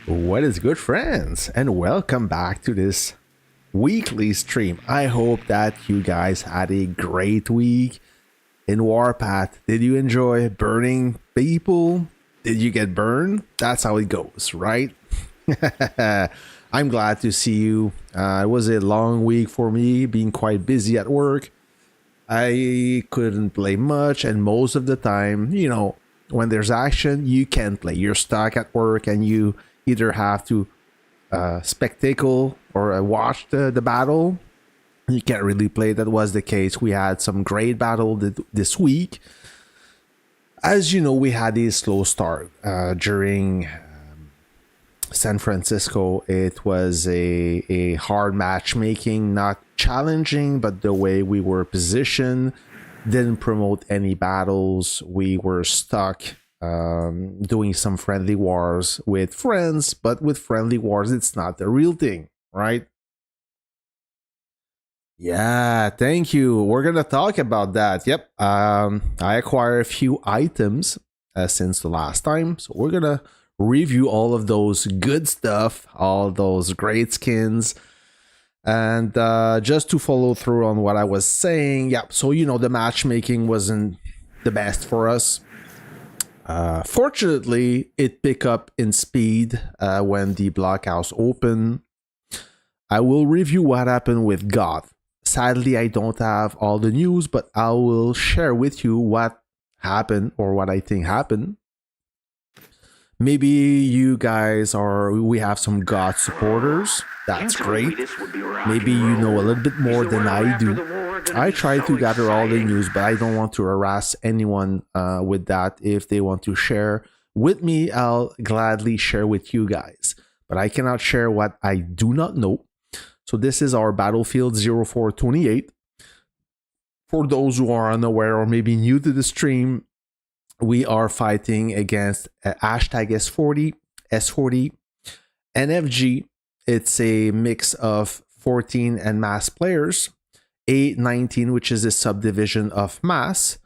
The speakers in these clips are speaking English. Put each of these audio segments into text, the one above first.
What is good, friends, and welcome back to this weekly stream. I hope that you guys had a great week in Warpath. Did you enjoy burning people? Did you get burned? That's how it goes, right? I'm glad to see you. It was a long week for me, being quite busy at work. I couldn't play much, and most of the time, when there's action, you can't play. You're stuck at work, and you either have to spectacle or watch the battle. You can't really play. That was the case. We had some great battle this week. As you know, we had a slow start during San Francisco. It was a hard matchmaking, not challenging, but the way we were positioned didn't promote any battles. We were stuck doing some friendly wars with friends, but with friendly wars, it's not the real thing, right? Yeah, thank you. We're gonna talk about that. Yep. I acquired a few items since the last time, so we're gonna review all of those good stuff, all those great skins. And just to follow through on what I was saying, yeah, so the matchmaking wasn't the best for us. Fortunately, it picked up in speed when the blockhouse opened. I will review what happened with God. Sadly, I don't have all the news, but I will share with you what happened or what I think happened. Maybe you guys we have some God supporters. That's great. Maybe you know a little bit more than I do. I try to gather all the news, but I don't want to harass anyone with that. If they want to share with me, I'll gladly share with you guys. But I cannot share what I do not know. So this is our Battlefield 0428. For those who are unaware or maybe new to the stream, we are fighting against hashtag S40, S40, NFG. It's a mix of 14 and mass players, A19, which is a subdivision of mass,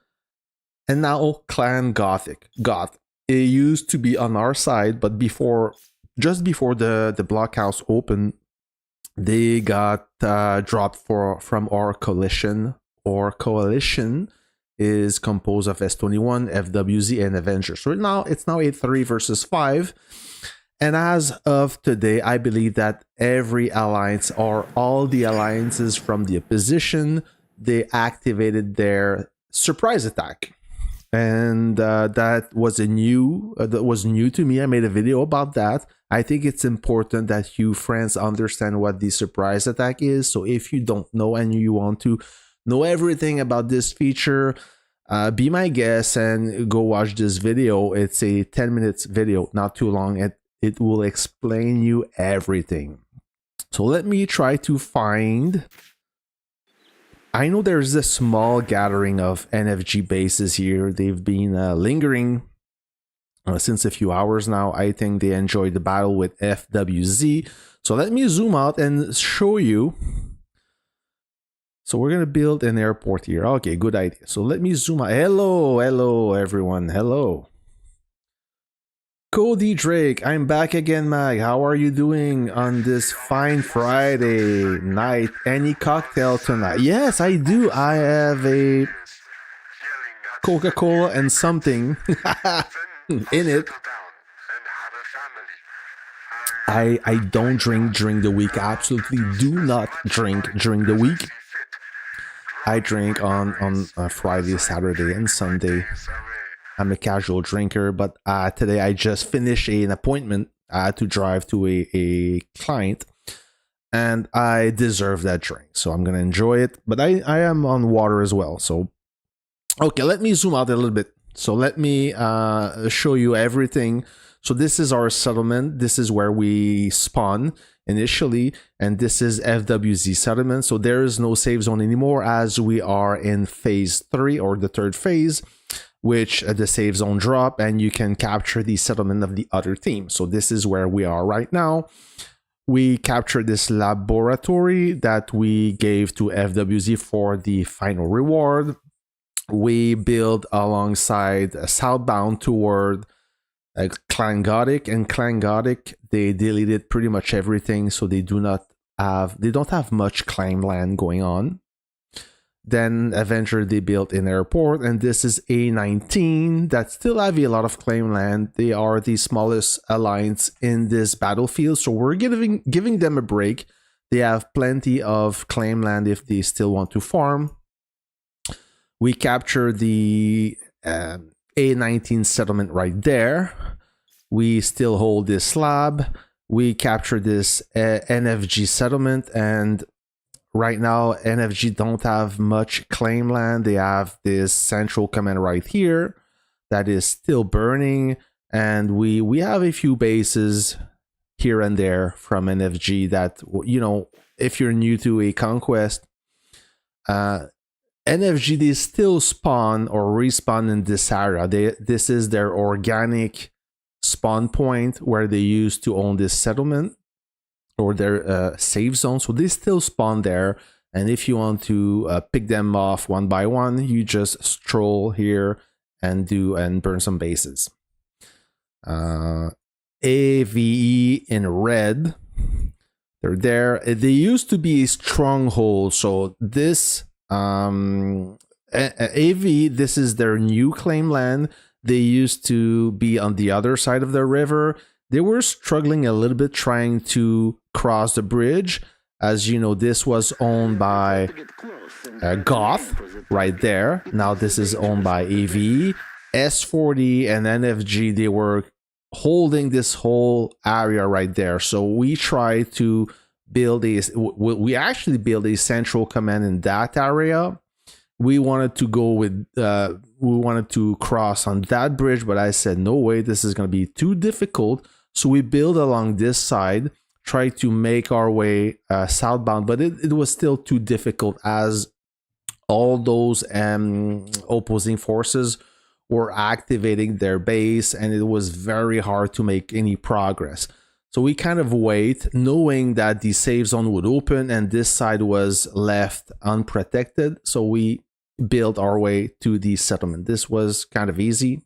and now Clan Gothic. Goth. It used to be on our side, but just before the blockhouse opened, they got dropped from our coalition. Our coalition is composed of S21, FWZ, and Avengers. So it's now a 3 versus 5. And as of today, I believe that every alliance or all the alliances from the opposition, they activated their surprise attack. And that was new to me. I made a video about that. I think it's important that you friends understand what the surprise attack is. So if you don't know and you want to know everything about this feature, be my guest and go watch this video. It's a 10 minutes video, not too long. It will explain you everything. So let me try to find. I know there's a small gathering of NFG bases here. They've been lingering since a few hours now. I think they enjoyed the battle with FWZ. So let me zoom out and show you. So we're going to build an airport here. Okay, good idea. So let me zoom out. Hello, everyone. Hello. Cody Drake, I'm back again, Mag. How are you doing on this fine Friday night? Any cocktail tonight? Yes, I do. I have a Coca-Cola and something in it. I don't drink during the week. I absolutely do not drink during the week. I drink on Friday, Saturday, and Sunday. I'm a casual drinker, but today I just finished an appointment to drive to a client, and I deserve that drink, so I'm gonna enjoy it. But I am on water as well. So okay, let me zoom out a little bit. So let me show you everything. So this is our settlement. This is where we spawn initially, and this is FWZ settlement. So there is no save zone anymore, as we are in phase 3 or the third phase, which the save zone drop, and you can capture the settlement of the other team. So this is where we are right now. We captured this laboratory that we gave to FWZ for the final reward. We build alongside southbound toward Clan Gothic, and Clan Gothic, they deleted pretty much everything, so they don't have much claim land going on. Then Avenger, they built an airport, and this is A19 that still have a lot of claim land. They are the smallest alliance in this battlefield, so we're giving them a break. They have plenty of claim land if they still want to farm. We capture the A19 settlement right there. We still hold this slab. We capture this NFG settlement, and right now NFG don't have much claim land. They have this central command right here that is still burning, and we have a few bases here and there from NFG that, you know, if you're new to a Conquest, NFG, they still spawn or respawn in this area. This is their organic spawn point where they used to own this settlement or their safe zone. So they still spawn there. And if you want to pick them off one by one, you just stroll here and burn some bases. AVE in red, they're there. They used to be a stronghold. So this AV, this is their new claim land. They used to be on the other side of the river. They were struggling a little bit trying to cross the bridge. As you know, this was owned by Goth right there. Now this is owned by AV, S40, and NFG. They were holding this whole area right there. So we tried to build we actually built a central command in that area. We wanted to go with we wanted to cross on that bridge, but I said no way, this is going to be too difficult. So we built along this side, tried to make our way southbound, but it was still too difficult as all those opposing forces were activating their base, and it was very hard to make any progress. So we kind of wait, knowing that the safe zone would open and this side was left unprotected. So we built our way to the settlement. This was kind of easy.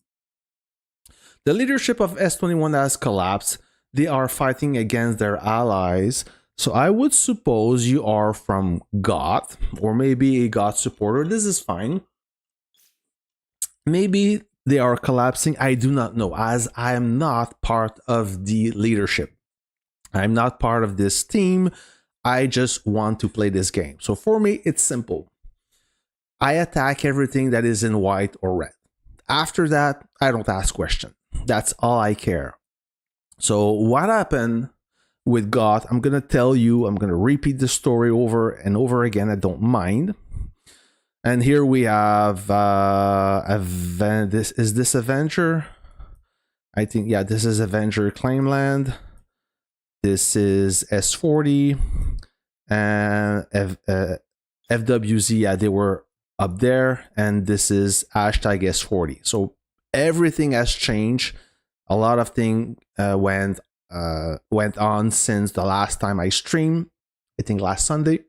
The leadership of S21 has collapsed. They are fighting against their allies. So I would suppose you are from Goth, or maybe a Goth supporter. This is fine. Maybe they are collapsing. I do not know, as I am not part of the leadership. I'm not part of this team. I just want to play this game. So for me, it's simple. I attack everything that is in white or red. After that, I don't ask questions. That's all I care. So what happened with God, I'm going to tell you. I'm going to repeat the story over and over again. I don't mind. And here we have is this Avenger? I think, yeah, this is Avenger Claimland. This is S40 and FWZ. Yeah, they were up there, and this is hashtag S40. So everything has changed. A lot of things went on since the last time I streamed. I think last Sunday.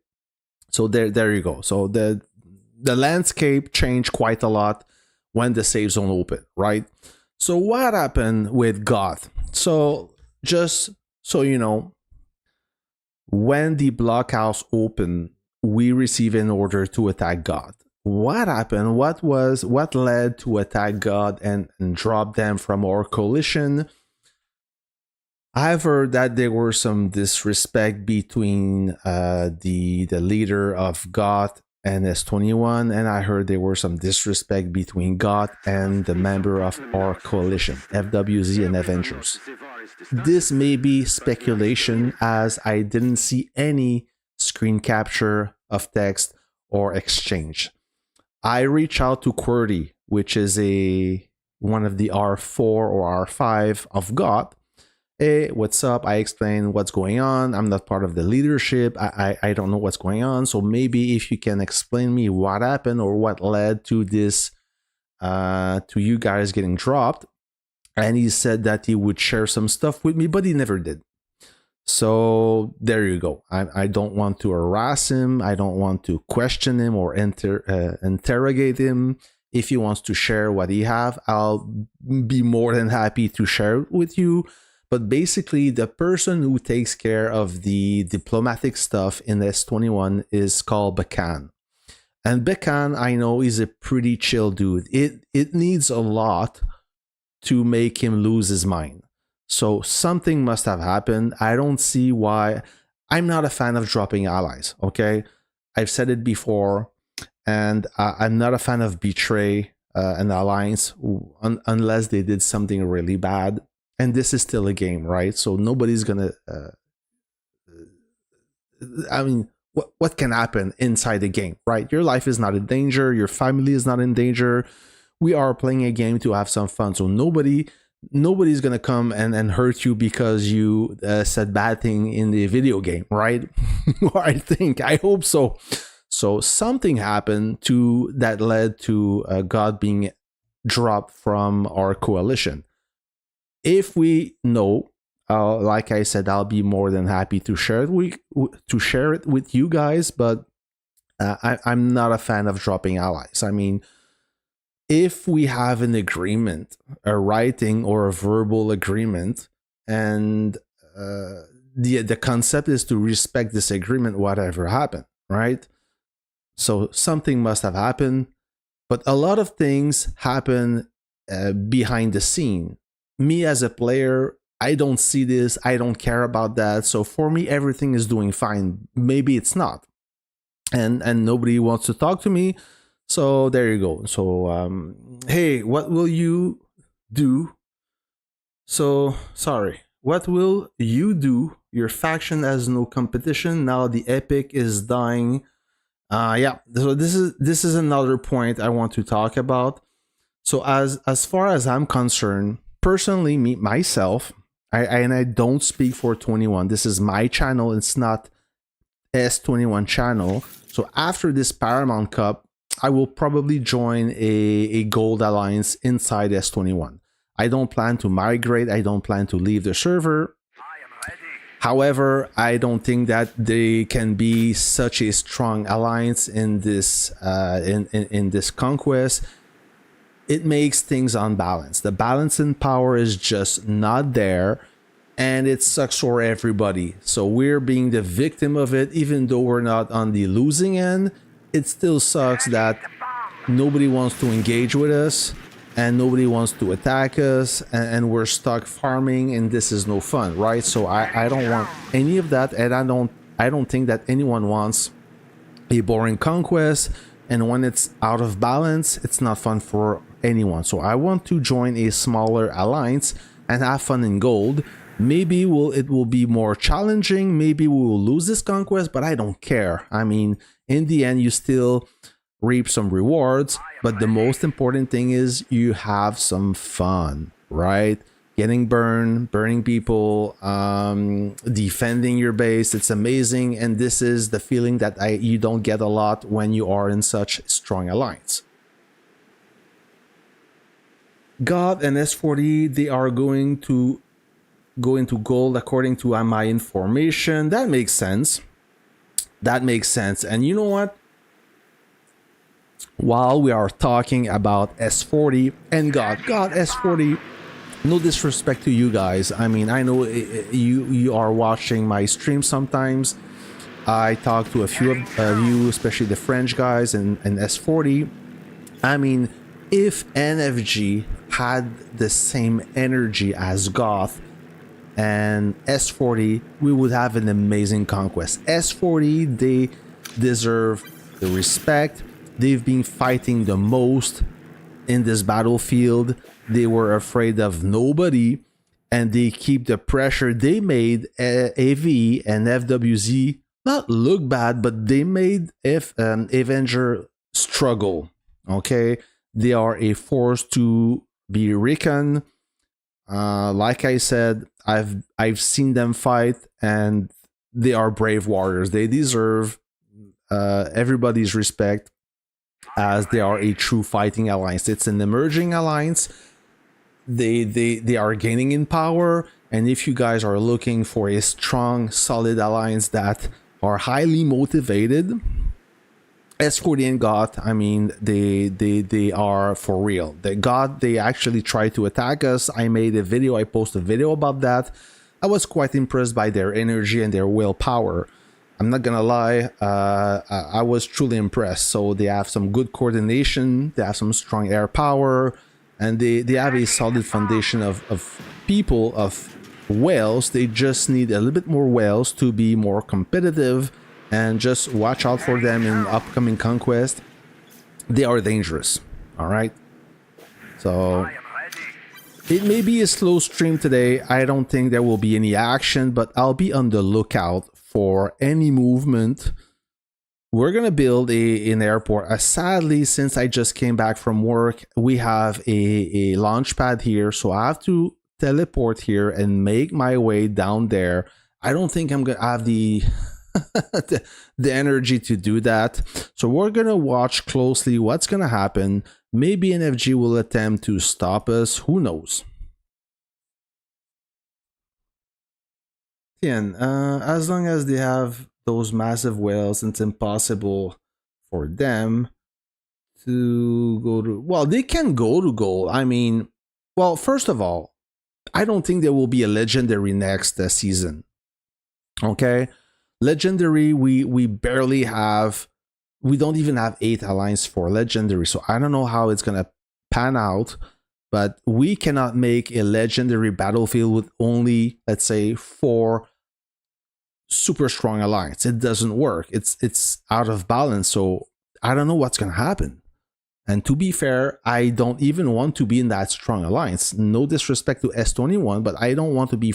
So there you go. So the landscape changed quite a lot when the safe zone opened, right? So what happened with Goth? So just so you know, when the blockhouse opened, we received an order to attack God. What happened? What led to attack God and drop them from our coalition? I've heard that there were some disrespect between the leader of God and S21, and I heard there were some disrespect between God and the member of our coalition, FWZ and Avengers. This may be speculation, as I didn't see any screen capture of text or exchange. I reached out to QWERTY, which is one of the R4 or R5 of God. Hey, what's up? I explained what's going on. I'm not part of the leadership. I don't know what's going on. So maybe if you can explain me what happened or what led to this, to you guys getting dropped. And he said that he would share some stuff with me, but he never did. So there you go. I don't want to harass him. I don't want to question him or interrogate him. If he wants to share what he have, I'll be more than happy to share it with you. But basically, the person who takes care of the diplomatic stuff in S21 is called Bakan. And Bekan, I know, is a pretty chill dude. It needs a lot to make him lose his mind. So something must have happened. I don't see why. I'm not a fan of dropping allies, okay? I've said it before, and I'm not a fan of betray an alliance unless they did something really bad. And this is still a game, right? So nobody's gonna... I mean... What can happen inside the game, right? Your life is not in danger. Your family is not in danger. We are playing a game to have some fun. So nobody's going to come and hurt you because you said bad thing in the video game, right? I hope so. So something happened that led to God being dropped from our coalition. If we know, like I said, I'll be more than happy to share it with you guys, but I'm not a fan of dropping allies. I mean, if we have an agreement, a writing or a verbal agreement, and the concept is to respect this agreement, whatever happened, right? So something must have happened, but a lot of things happen behind the scene. Me as a player, I don't see this. I don't care about that. So for me, everything is doing fine. Maybe it's not. And nobody wants to talk to me. So there you go. So, hey, what will you do? So, sorry. What will you do? Your faction has no competition. Now the epic is dying. Yeah. So this is another point I want to talk about. So as far as I'm concerned, personally, myself, I don't speak for 21. This is my channel. It's not S21 channel. So after this Paramount Cup, I will probably join a gold alliance inside S21. I don't plan to migrate. I don't plan to leave the server. However, I don't think that they can be such a strong alliance in this in this conquest. It makes things unbalanced. The balance in power is just not there, and it sucks for everybody. So we're being the victim of it, even though we're not on the losing end. It still sucks that nobody wants to engage with us and nobody wants to attack us, and we're stuck farming, and this is no fun, right? So I don't want any of that, and I don't think that anyone wants a boring conquest. And when it's out of balance, it's not fun for anyone. So I want to join a smaller alliance and have fun in gold. Maybe it will be more challenging. Maybe we will lose this conquest, but I don't care. I mean, in the end, you still reap some rewards. But the most important thing is you have some fun, right? Getting burned, burning people, defending your base. It's amazing. And this is the feeling that you don't get a lot when you are in such strong alliance. God and S40, they are going to go into gold according to my information. That makes sense. That makes sense. And you know what? While we are talking about S40 and God S40, no disrespect to you guys. I mean, I know you are watching my stream sometimes. I talk to a few of you, especially the French guys and S40. I mean, if NFG had the same energy as Goth and S40, we would have an amazing conquest. S40, they deserve the respect. They've been fighting the most in this battlefield. They were afraid of nobody, and they keep the pressure. They made AV and FWZ not look bad, but they made Avenger struggle. Okay, they are a force to be reckoned. Like I said, I've seen them fight, and they are brave warriors. They deserve everybody's respect, as they are a true fighting alliance. It's an emerging alliance. They are gaining in power, and if you guys are looking for a strong, solid alliance that are highly motivated Escorting and God, I mean, they are for real. The God, they actually tried to attack us. I made a video, I posted a video about that. I was quite impressed by their energy and their willpower. I'm not gonna lie, I was truly impressed. So they have some good coordination, they have some strong air power, and they have a solid foundation of people, of whales. They just need a little bit more whales to be more competitive, and just watch out for them in upcoming Conquest. They are dangerous, all right? So it may be a slow stream today. I don't think there will be any action, but I'll be on the lookout for any movement. We're gonna build an airport. Sadly, since I just came back from work, we have a launch pad here, so I have to teleport here and make my way down there. I don't think I'm gonna have the the energy to do that, so we're gonna watch closely what's gonna happen. Maybe NFG will attempt to stop us, who knows. And as long as they have those massive whales, it's impossible for them to go to, well, they can go to gold. I mean, well, first of all, I don't think there will be a legendary next season. Okay, legendary, we barely have, we don't even have 8 alliance for legendary, so I don't know how it's gonna pan out. But we cannot make a legendary battlefield with only, let's say, 4 super strong alliance. It doesn't work. It's out of balance. So I don't know what's gonna happen. And to be fair, I don't even want to be in that strong alliance. No disrespect to S21, but I don't want to be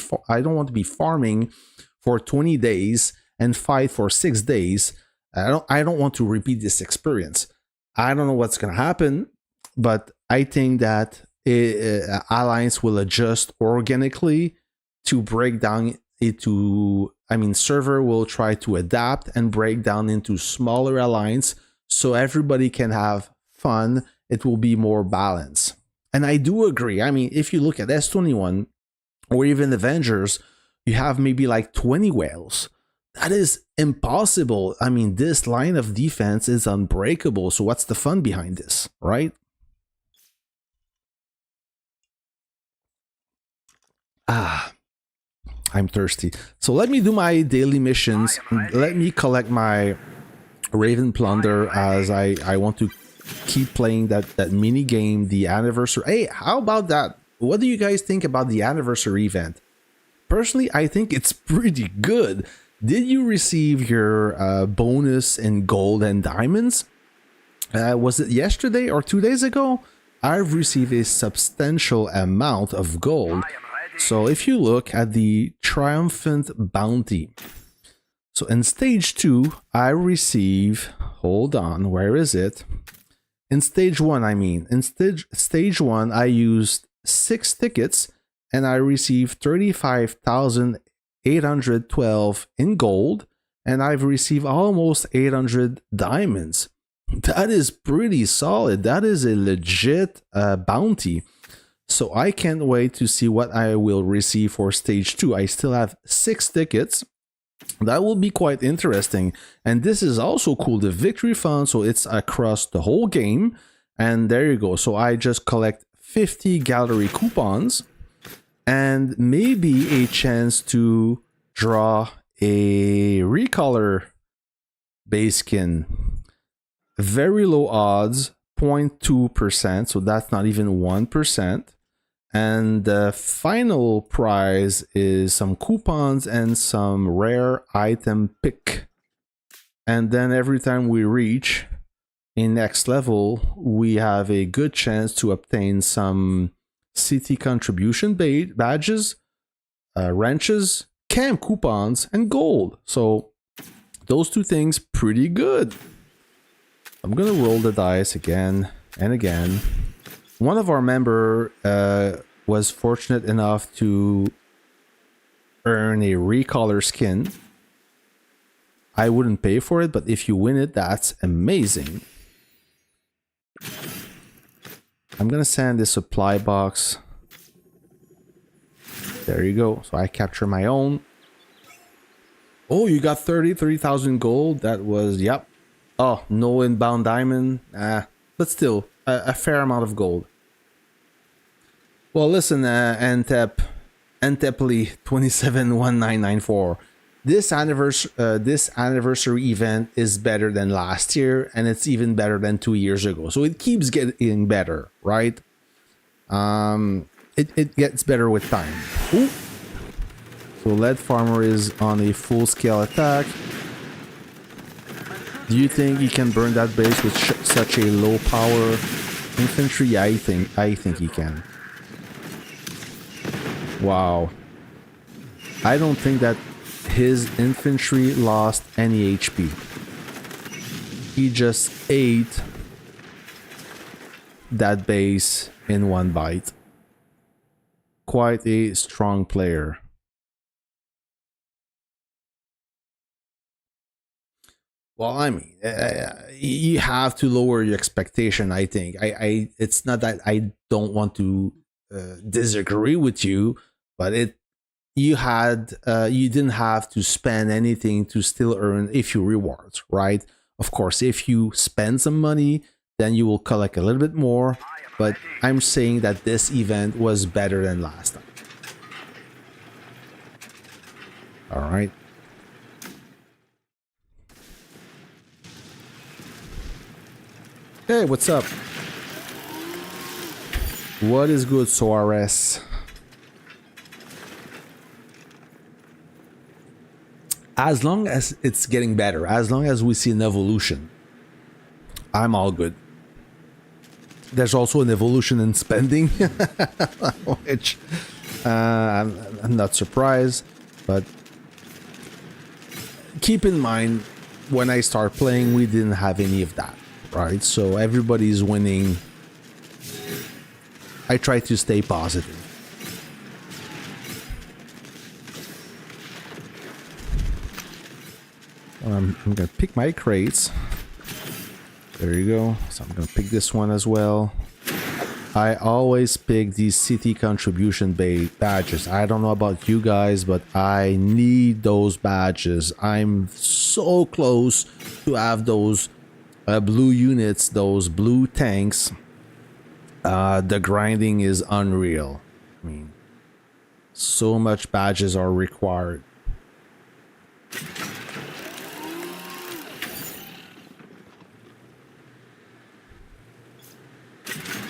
farming for 20 days and fight for 6 days. I don't want to repeat this experience. I don't know what's gonna happen, but I think that alliance will adjust organically to break down into, I mean, server will try to adapt and break down into smaller alliance so everybody can have fun. It will be more balanced. And I do agree. I mean, if you look at S21 or even Avengers, you have maybe like 20 whales. That is impossible. I mean, this line of defense is unbreakable. So what's the fun behind this, right? I'm thirsty. So let me do my daily missions. Let me collect my Raven Plunder, as I want to keep playing that mini game, the anniversary. Hey, how about that? What do you guys think about the anniversary event? Personally, I think it's pretty good. Did you receive your bonus in gold and diamonds? Was it yesterday or 2 days ago? I've received a substantial amount of gold. So if you look at the triumphant bounty, so in stage 2, I receive, hold on, where is it? In stage 1, I mean, in stage 1, I used 6 tickets and I received 35,812 in gold, and I've received almost 800 diamonds. That is pretty solid. That is a legit bounty. So I can't wait to see what I will receive for stage 2. I still have 6 tickets. That will be quite interesting. And this is also cool, the victory fund. So it's across the whole game. And there you go. So I just collect 50 gallery coupons and maybe a chance to draw a recolor base skin. Very low odds, 0.2%. So that's not even 1%. And the final prize is some coupons and some rare item pick. And then every time we reach a next level, we have a good chance to obtain some city contribution badges, wrenches, camp coupons, and gold. So those 2 things, pretty good. I'm gonna roll the dice again and again. One of our member was fortunate enough to earn a recolor skin. I wouldn't pay for it, but if you win it, that's amazing. I'm gonna send this supply box. There you go. So I capture my own. Oh, you got 33,000 gold. That was, yep. Oh, no inbound diamond. But still, a fair amount of gold. Well, listen, Antepli 271994. This anniversary event is better than last year, and it's even better than 2 years ago. So it keeps getting better, right? It gets better with time. Ooh. So Lead Farmer is on a full-scale attack. Do you think he can burn that base with such a low power infantry? Yeah, I think he can. Wow. I don't think that his infantry lost any HP. He just ate that base in one bite. Quite a strong player. Well, I mean, you have to lower your expectation. I think. It's not that I don't want to disagree with you, but you didn't have to spend anything to still earn a few rewards, right? Of course, if you spend some money, then you will collect a little bit more. But I'm saying that this event was better than last time. All right. Hey, what's up? What is good, Suarez? As long as it's getting better, as long as we see an evolution, I'm all good. There's also an evolution in spending, which I'm not surprised, but keep in mind, when I start playing, we didn't have any of that. Right, so everybody's winning. I try to stay positive. I'm gonna pick my crates. There you go. So I'm gonna pick this one as well. I always pick these city contribution badges. I don't know about you guys, but I need those badges. I'm so close to have those blue units, those blue tanks. The grinding is unreal. I mean, so much badges are required.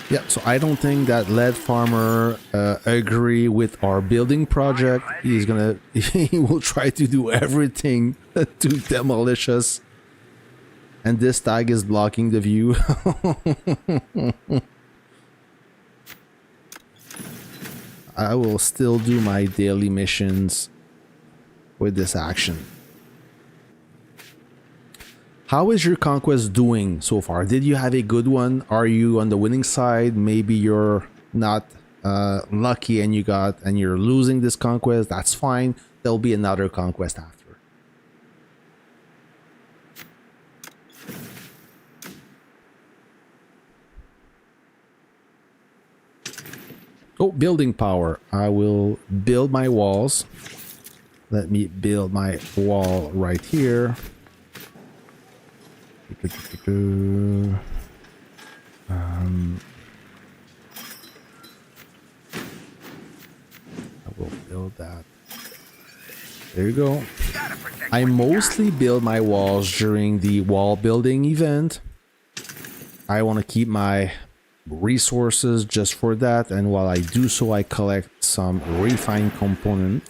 Yeah, so I don't think that Lead Farmer agree with our building project. He will try to do everything to demolish us. And this tag is blocking the view. I will still do my daily missions with this action. How is your conquest doing so far? Did you have a good one? Are you on the winning side? Maybe you're not lucky and you're losing this conquest. That's fine. There'll be another conquest after. Oh, building power. I will build my walls. Let me build my wall right here. I will build that. There you go. I mostly build my walls during the wall building event. I want to keep my resources just for that, and while I do so, I collect some refined component.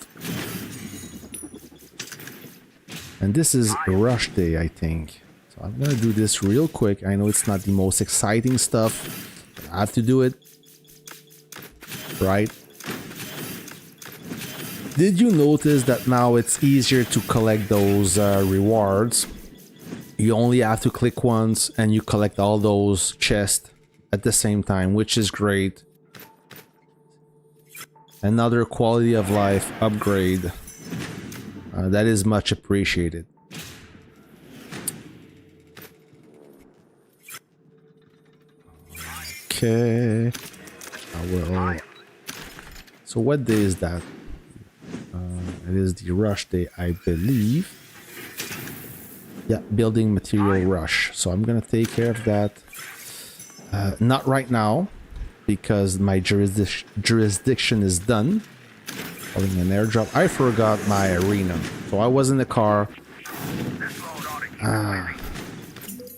And this is rush day, I think. So I'm gonna do this real quick. I know it's not the most exciting stuff, but I have to do it. Right? Did you notice that now it's easier to collect those rewards? You only have to click once and you collect all those chests at the same time, which is great. Another quality of life upgrade that is much appreciated. Okay, I will. So what day is that? It is the rush day, I believe. Yeah, building material rush. So I'm gonna take care of that. Not right now, because my jurisdiction is done. Holding an airdrop. I forgot my arena. So I was in the car.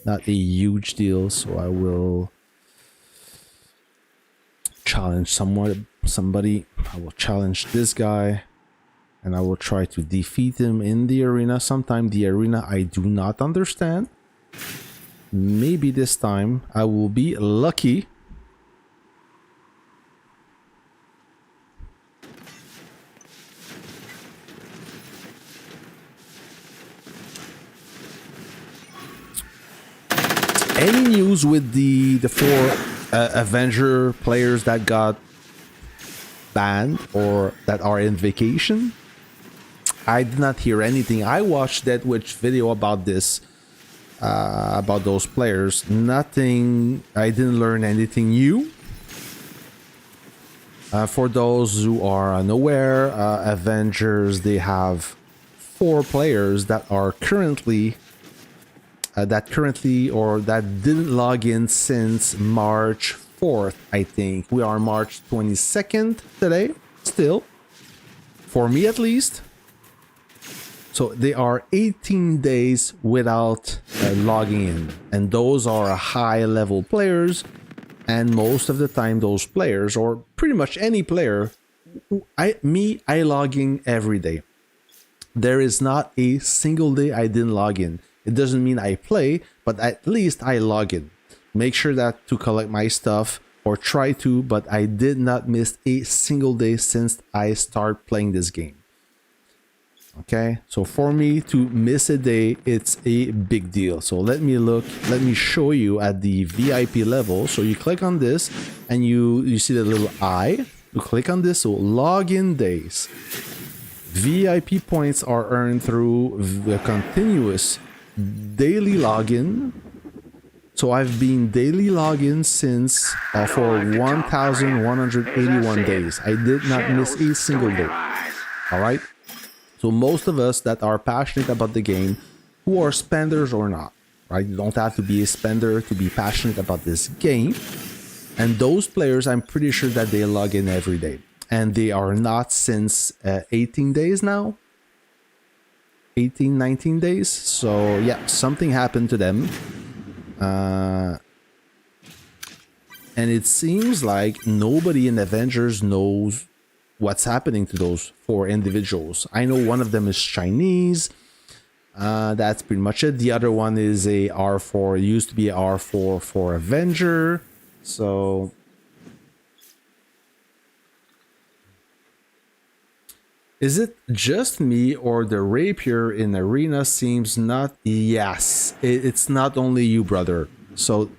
Not a huge deal, so I will challenge somebody. I will challenge this guy. And I will try to defeat him in the arena. Sometime the arena I do not understand. Maybe this time I will be lucky. Any news with the 4 Avenger players that got banned or that are in vacation? I did not hear anything. I watched that Twitch video about this, about those players. Nothing. I didn't learn anything new. For those who are unaware, Avengers, they have 4 players that are currently or that didn't log in since March 4th, I think. We are March 22nd today, still. For me at least. So they are 18 days without logging in. And those are high level players. And most of the time those players, or pretty much any player, I log in every day. There is not a single day I didn't log in. It doesn't mean I play, but at least I log in. Make sure that to collect my stuff, or try to, but I did not miss a single day since I started playing this game. Okay, so for me to miss a day, it's a big deal. So let me show you at the VIP level. So you click on this and you see the little eye. You click on this, so login days. VIP points are earned through the continuous daily login. So I've been daily login since for 1,181 days. I did not miss a single day. All right. So most of us that are passionate about the game, who are spenders or not, right? You don't have to be a spender to be passionate about this game. And those players, I'm pretty sure that they log in every day. And they are not since 18 days now. 18, 19 days. So yeah, something happened to them. And it seems like nobody in Avengers knows what's happening to those 4 individuals. I know one of them is Chinese. That's pretty much it. The other one is a R4, used to be a R4 for Avenger. So is it just me, or the rapier in arena seems not? Yes, it's not only you, brother. So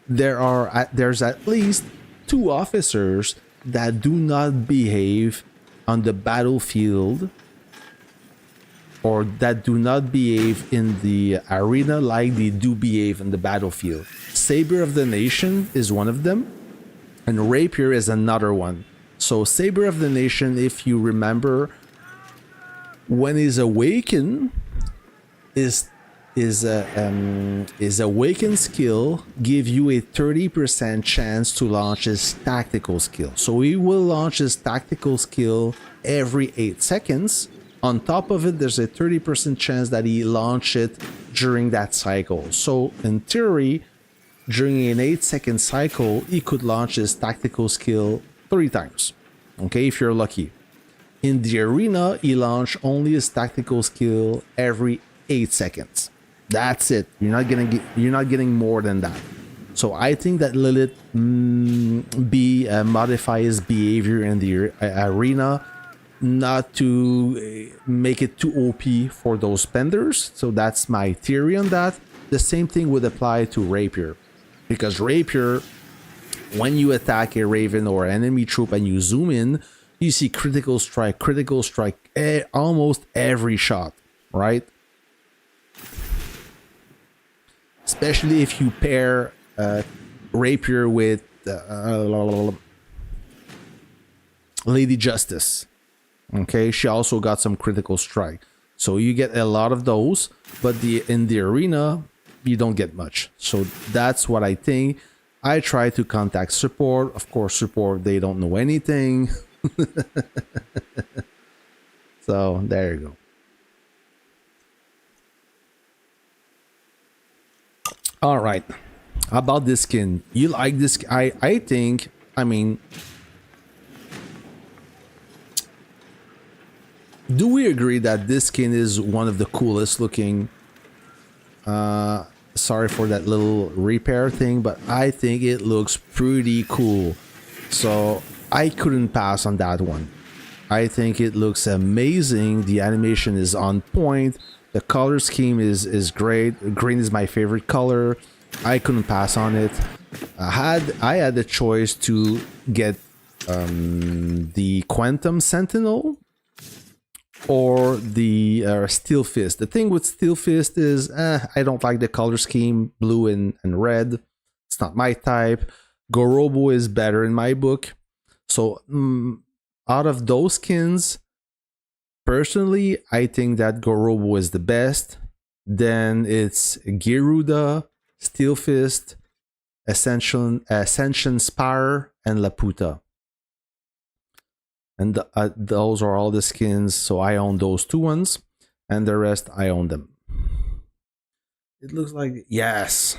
there's at least 2 officers that do not behave on the battlefield, or that do not behave in the arena like they do behave in the battlefield. Saber of the Nation is one of them, and Rapier is another one. So Saber of the Nation, if you remember, when he's awakened, his awakened skill give you a 30% chance to launch his tactical skill. So he will launch his tactical skill every 8 seconds. On top of it, there's a 30% chance that he launch it during that cycle. So in theory, during an 8-second cycle, he could launch his tactical skill 3 times. Okay, if you're lucky. In the arena, he launch only his tactical skill every 8 seconds. That's it. You're not getting more than that. So I think that Lilith modify his behavior in the arena, not to make it too OP for those spenders. So that's my theory on that. The same thing would apply to Rapier, because Rapier, when you attack a Raven or enemy troop and you zoom in, you see critical strike almost every shot, right? Especially if you pair Rapier with Lady Justice. Okay, she also got some critical strike. So you get a lot of those, but in the arena, you don't get much. So that's what I think. I try to contact support. Of course, support, they don't know anything. So there you go. All right. How about this skin? You like this? I think, I mean, do we agree that this skin is one of the coolest looking? Sorry for that little repair thing, but I think it looks pretty cool. So I couldn't pass on that one. I think it looks amazing. The animation is on point. The color scheme is great. Green is my favorite color. I couldn't pass on it. I had the choice to get the Quantum Sentinel or the Steel Fist. The thing with Steel Fist is I don't like the color scheme, blue and red. It's not my type. Gorobo is better in my book. So out of those skins, personally, I think that Gorobo is the best. Then it's Geruda, Steel Fist, Ascension Spire, and Laputa. And those are all the skins, so I own those two ones, and the rest I own them. It looks like yes.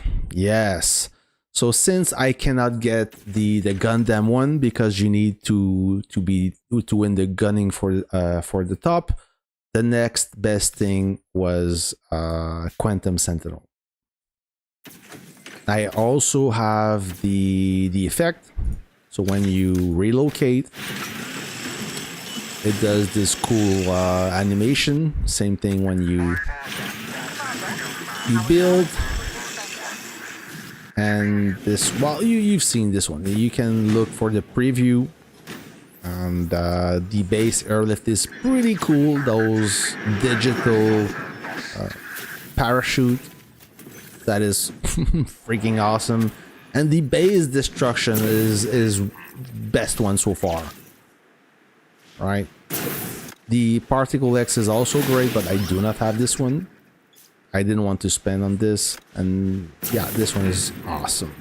So since I cannot get the Gundam one because you need to win the gunning for the top, the next best thing was Quantum Sentinel. I also have the effect. So when you relocate, it does this cool animation. Same thing when you build. And this, well, you've seen this one. You can look for the preview. And the base airlift is pretty cool. Those digital parachute, that is freaking awesome. And the base destruction is best one so far. Right? The Particle X is also great, but I do not have this one. I didn't want to spend on this, and yeah, this one is awesome.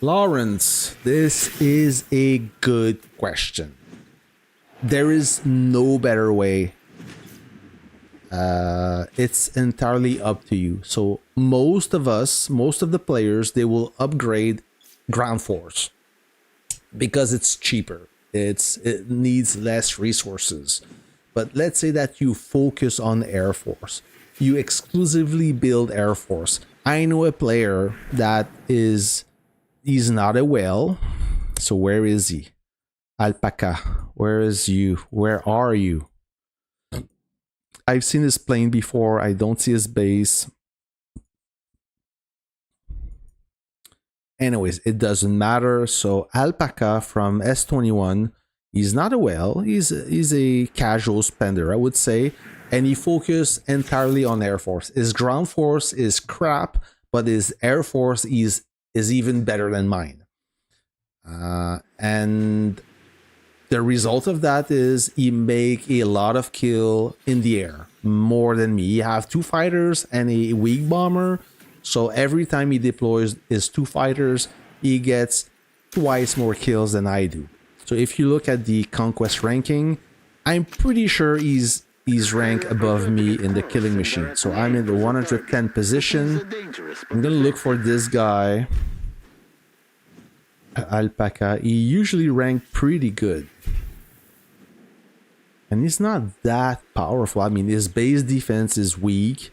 Lawrence, this is a good question. There is no better way. It's entirely up to you. So most of the players, they will upgrade Ground Force because it's cheaper. It needs less resources. But let's say that you focus on Air Force. You exclusively build Air Force. I know a player that he's not a whale. So where is he? Alpaca, where is you? Where are you? I've seen his plane before. I don't see his base. Anyways, it doesn't matter. So Alpaca from S21, he's not a whale. He's a casual spender, I would say. And he focused entirely on Air Force. His ground force is crap, but his Air Force is even better than mine. And the result of that is he make a lot of kill in the air, more than me. He have 2 fighters and a weak bomber. So every time he deploys his 2 fighters, he gets twice more kills than I do. So if you look at the Conquest ranking, I'm pretty sure he's ranked above me in the killing machine. So I'm in the 110 position. I'm gonna look for this guy, Alpaca. He usually ranked pretty good. And he's not that powerful. I mean, his base defense is weak.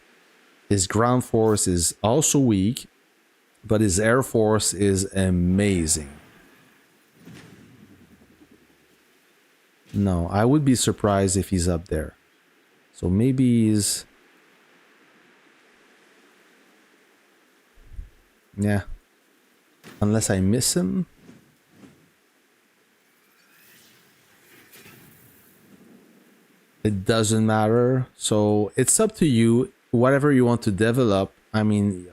His ground force is also weak. But his air force is amazing. No, I would be surprised if he's up there. So maybe he's... yeah. Unless I miss him. It doesn't matter. So it's up to you. Whatever you want to develop. I mean,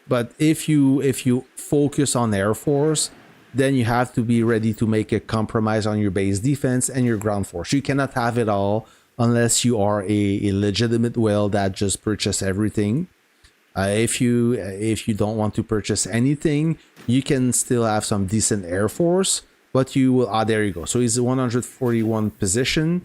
But if you focus on Air Force, then you have to be ready to make a compromise on your base defense and your ground force. You cannot have it all unless you are a legitimate whale that just purchase everything. If you don't want to purchase anything, you can still have some decent Air Force, but you will. There you go. So he's 141 position.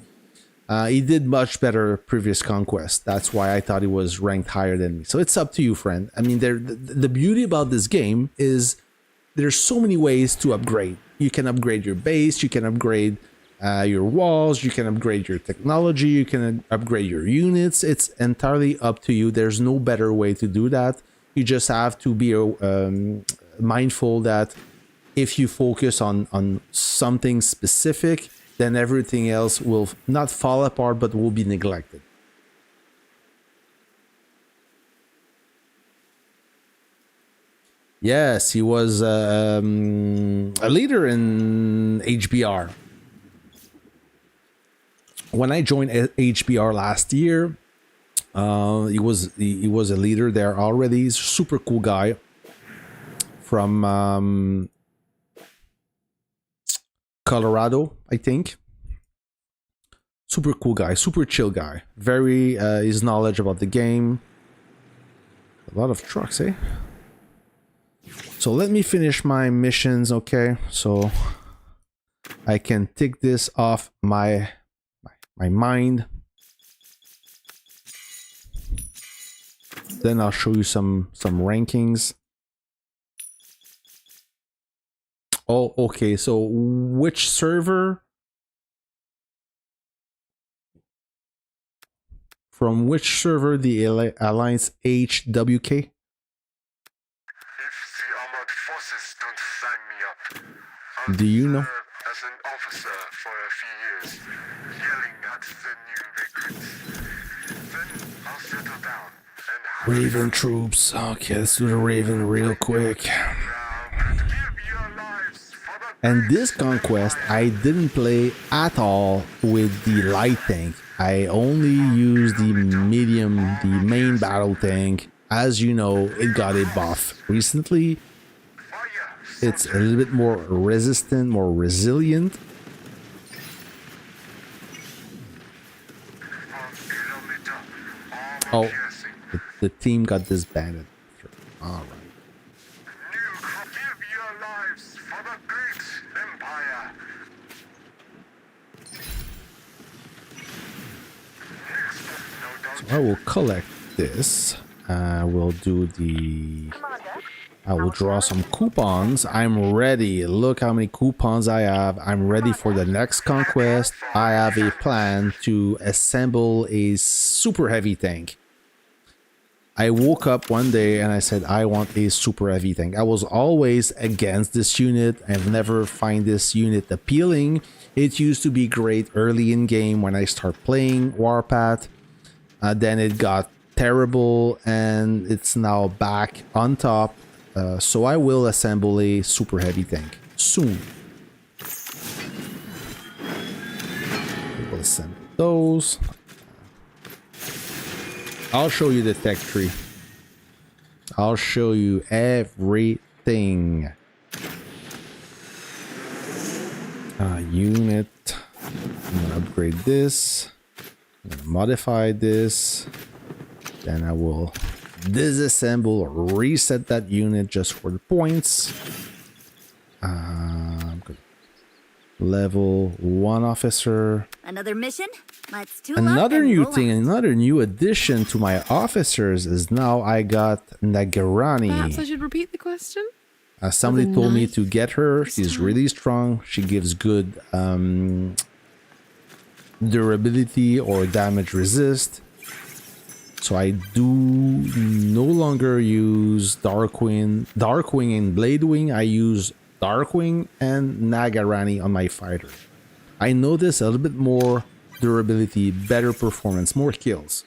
He did much better previous Conquest. That's why I thought he was ranked higher than me. So it's up to you, friend. I mean, the beauty about this game is there's so many ways to upgrade. You can upgrade your base, you can upgrade your walls, you can upgrade your technology, you can upgrade your units. It's entirely up to you. There's no better way to do that. You just have to be mindful that if you focus on something specific, then everything else will not fall apart, but will be neglected. Yes, he was a leader in HBR. When I joined HBR last year, he was a leader there already. He's a super cool guy from Colorado, I think. Super cool guy, super chill guy. Very his knowledge about the game. A lot of trucks, eh? So let me finish my missions, okay? So I can take this off my mind. Then I'll show you some rankings. Oh, okay. So which server? From which server the Alliance HWK? If the armored forces don't sign me up, I'll Do you know? serve as an officer for a few years, yelling at the new recruits. Then I'll settle down and Raven troops. Okay, let's do the Raven real quick. And this Conquest, I didn't play at all with the light tank. I only used the medium, the main battle tank. As you know, it got a buff recently. It's a little bit more resistant, more resilient. Oh, the team got disbanded. All right. Give your lives for the great empire. So I will collect this. We'll do the... I will draw some coupons. I'm ready. Look how many coupons I have. I'm ready for the next Conquest. I have a plan to assemble a super heavy tank. I woke up one day and I said, I want a super heavy tank. I was always against this unit. I've never find this unit appealing. It used to be great early in game when I start playing Warpath. Then it got terrible and it's now back on top. So I will assemble a super heavy tank soon. We'll assemble those. I'll show you the tech tree. I'll show you everything. Unit. I'm gonna upgrade this. I'm gonna modify this. Then I will disassemble or reset that unit just for the points. Level 1 officer. Another mission? Let's do Another new thing, another new addition to my officers is now I got Nagarani. Perhaps I should repeat the question? Somebody told me to get her. She's really strong. She gives good durability or damage resist. So I do no longer use Darkwing and Bladewing. I use Darkwing and Nagarani on my fighter. I notice a little bit more durability, better performance, more kills.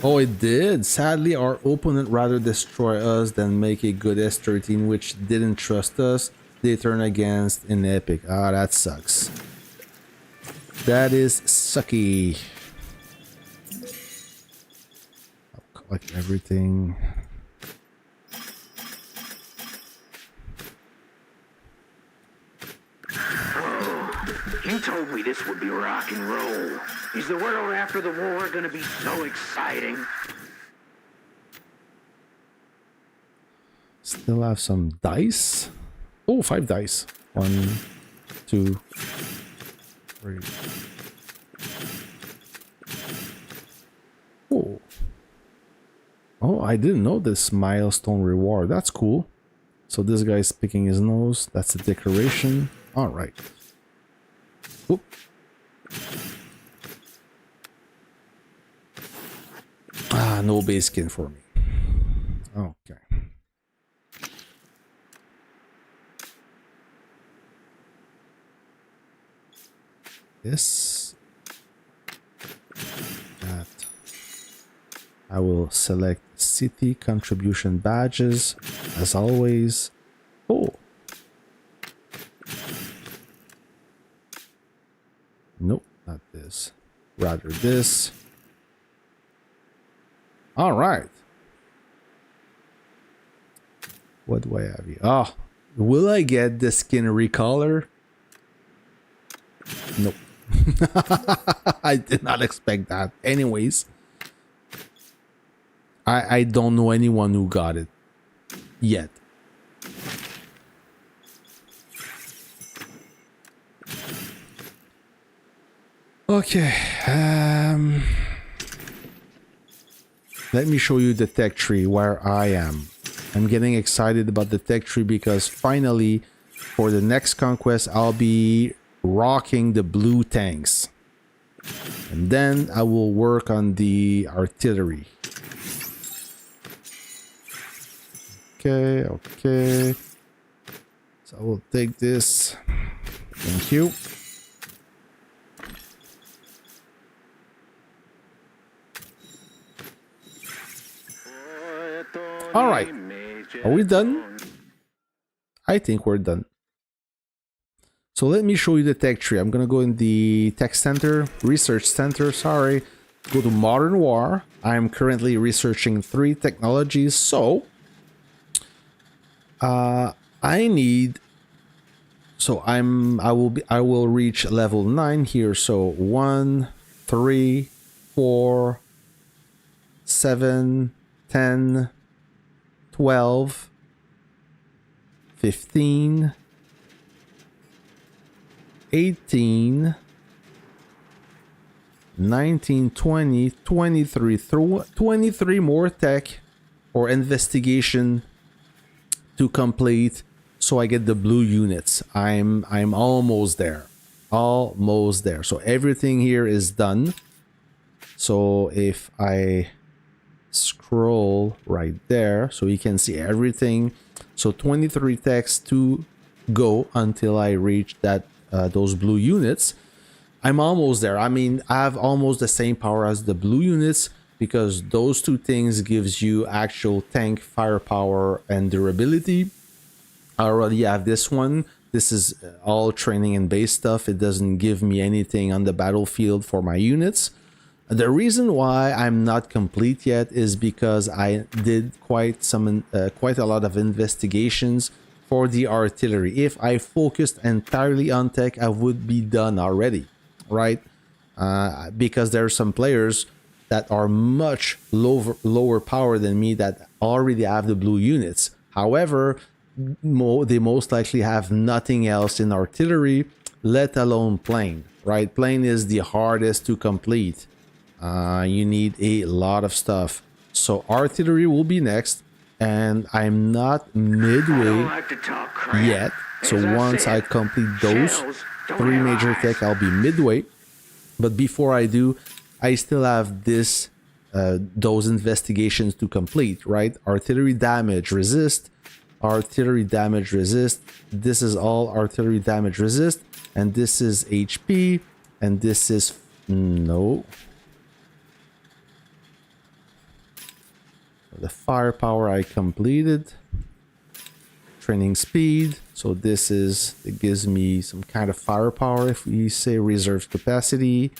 Oh, it did. Sadly, our opponent rather destroy us than make a good S13, which didn't trust us. They turn against in epic. Ah, that sucks. That is sucky. Select everything. You told me this would be rock and roll. Is the world after the war gonna be so exciting? Still have some dice. Oh, 5 dice. 1, 2, 3. Oh. Oh, I didn't know this milestone reward. That's cool. So this guy's picking his nose. That's a decoration. All right. Oop. Ah, no base skin for me. Okay. This. That. I will select city contribution badges as always. Oh. Nope, not this. Rather this. All right. What do I have here? Oh, will I get the skin recolor? Nope. I did not expect that. Anyways, I don't know anyone who got it yet. Okay. Let me show you the tech tree where I am. I'm getting excited about the tech tree because finally, for the next conquest, I'll be rocking the blue tanks. And then I will work on the artillery. Okay, okay. So I will take this. Thank you. All right. Are we done? I think we're done. So let me show you the tech tree. I'm going to go in the tech center, research center, sorry. Go to modern war. I'm currently researching 3 technologies. So I will reach level 9 here. So 1, 3, 4, 7, 10, 12, 15, 18, 19, 20, 23, 23 more tech or investigation to complete, so I get the blue units. I'm almost there. Almost there. So everything here is done. So if I scroll right there, so you can see everything. So 23 techs to go until I reach that those blue units. I'm almost there. I mean, I have almost the same power as the blue units because those 2 things gives you actual tank firepower and durability. I already have this one. This is all training and base stuff. It doesn't give me anything on the battlefield for my units. The reason why I'm not complete yet is because I did quite a lot of investigations for the artillery. If I focused entirely on tech, I would be done already, right? Because there are some players that are much lower power than me that already have the blue units. However, they most likely have nothing else in artillery, let alone plane, right? Plane is the hardest to complete. You need a lot of stuff. So artillery will be next, and I'm not midway yet. So once I complete those 3 major tech, I'll be midway. But before I do, I still have this those investigations to complete, right? Artillery damage resist, artillery damage resist. This is all artillery damage resist, and this is HP, and this is no. The firepower I completed. Training speed. So this is, it gives me some kind of firepower if we say reserve capacity.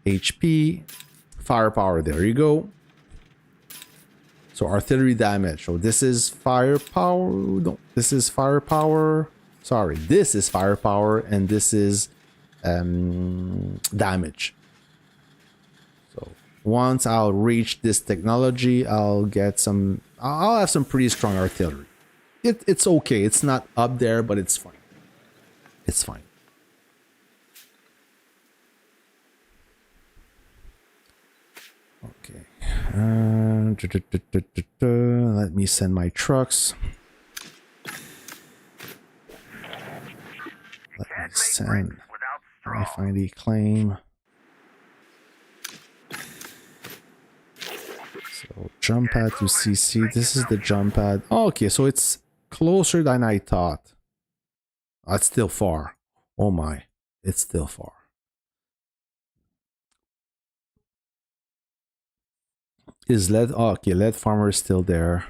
HP. Firepower, there you go. So artillery damage. So this is firepower. No, this is firepower. Sorry, this is firepower, and this is damage. So once I'll reach this technology, I'll get some. I'll have some pretty strong artillery. It's okay. It's not up there, but it's fine. It's fine. Okay. Let me send my trucks. Let me send. Let me find the claim. So jump pad to CC. This is the jump pad. Oh, okay, so it's closer than I thought. It's still far. Oh my, it's still far. Is lead? Oh, okay, lead farmer is still there.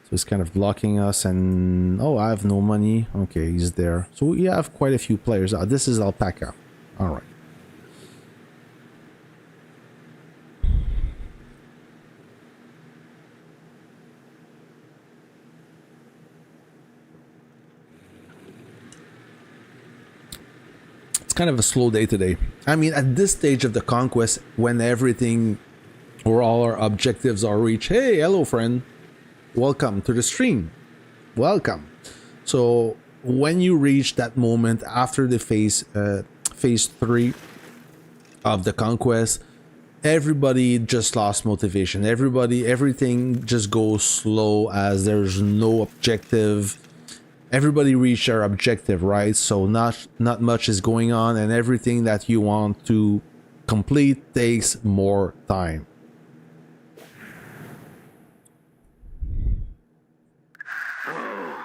So it's kind of blocking us, and oh, I have no money. Okay, he's there. So we have quite a few players. This is alpaca. All right. It's kind of a slow day today. I mean, at this stage of the conquest, when everything or all our objectives are reached, hey, hello, friend. Welcome to the stream. Welcome. So when you reach that moment after the phase 3 of the conquest, everybody just lost motivation. Everything just goes slow as there's no objective. Everybody reached their objective, right? So not much is going on, and everything that you want to complete takes more time. Oh,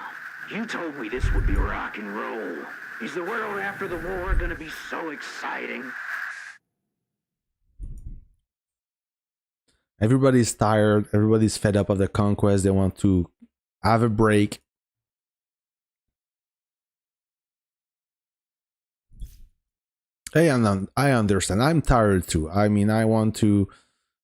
you told me this would be rock and roll. Is the world after the war gonna be so exciting? Everybody's tired. Everybody's fed up of the conquest. They want to have a break. Hey, I understand. I'm tired too. I mean, I want to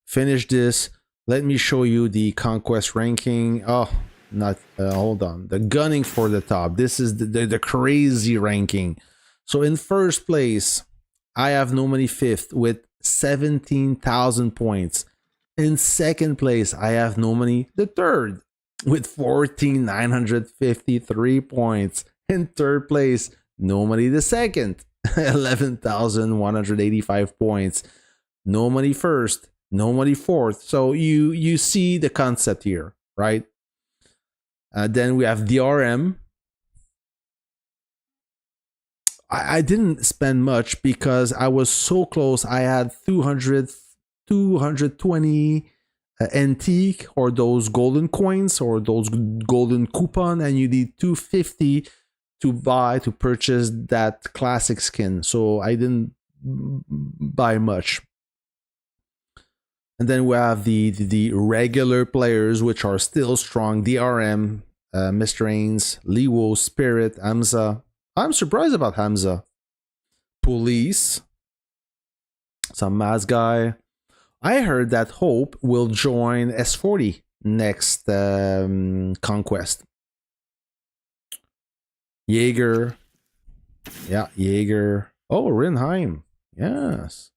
finish this. Let me show you the conquest ranking. Oh, not hold on. The gunning for the top. This is the crazy ranking. So in first place, I have no money 5th with 17,000 points. In second place, I have no money the 3rd with 14,953 points. In third place, no money the 2nd. 11,185 points. No money 1st, no money 4th. So you see the concept here, right? Then we have DRM. I didn't spend much because I was so close. I had 220 antique or those golden coins or those golden coupon, and you need 250 to purchase that classic skin. So I didn't buy much. And then we have the regular players, which are still strong. DRM, Mr. Ains, Liwo, Spirit, Hamza. I'm surprised about Hamza. Police, some mass guy. I heard that Hope will join S40 next Conquest. Jaeger. Yeah, Jaeger. Oh, Rinheim. Yes.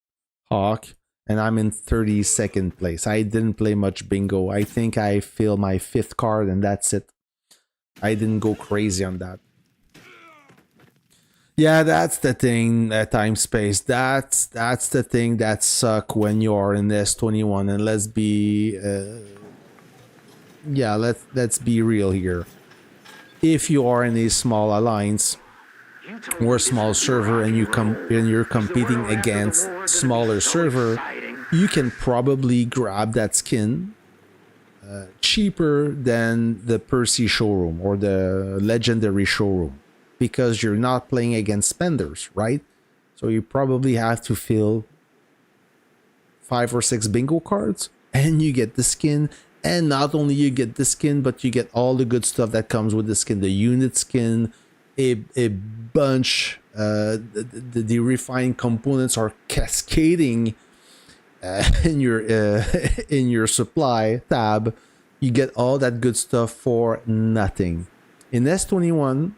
Hawk. And I'm in 32nd place. I didn't play much bingo. I think I filled my 5th card and that's it. I didn't go crazy on that. Yeah, that's the thing, time space. That's the thing that sucks when you're in S21. And let's be let's be real here. If you are in a small alliance or a small server and you're competing against smaller server, you can probably grab that skin cheaper than the Percy showroom or the legendary showroom because you're not playing against spenders, right? So you probably have to fill 5 or 6 bingo cards and you get the skin. And not only you get the skin, but you get all the good stuff that comes with the skin. The unit skin, a bunch, the refined components are cascading in your in your supply tab, you get all that good stuff for nothing. In S21,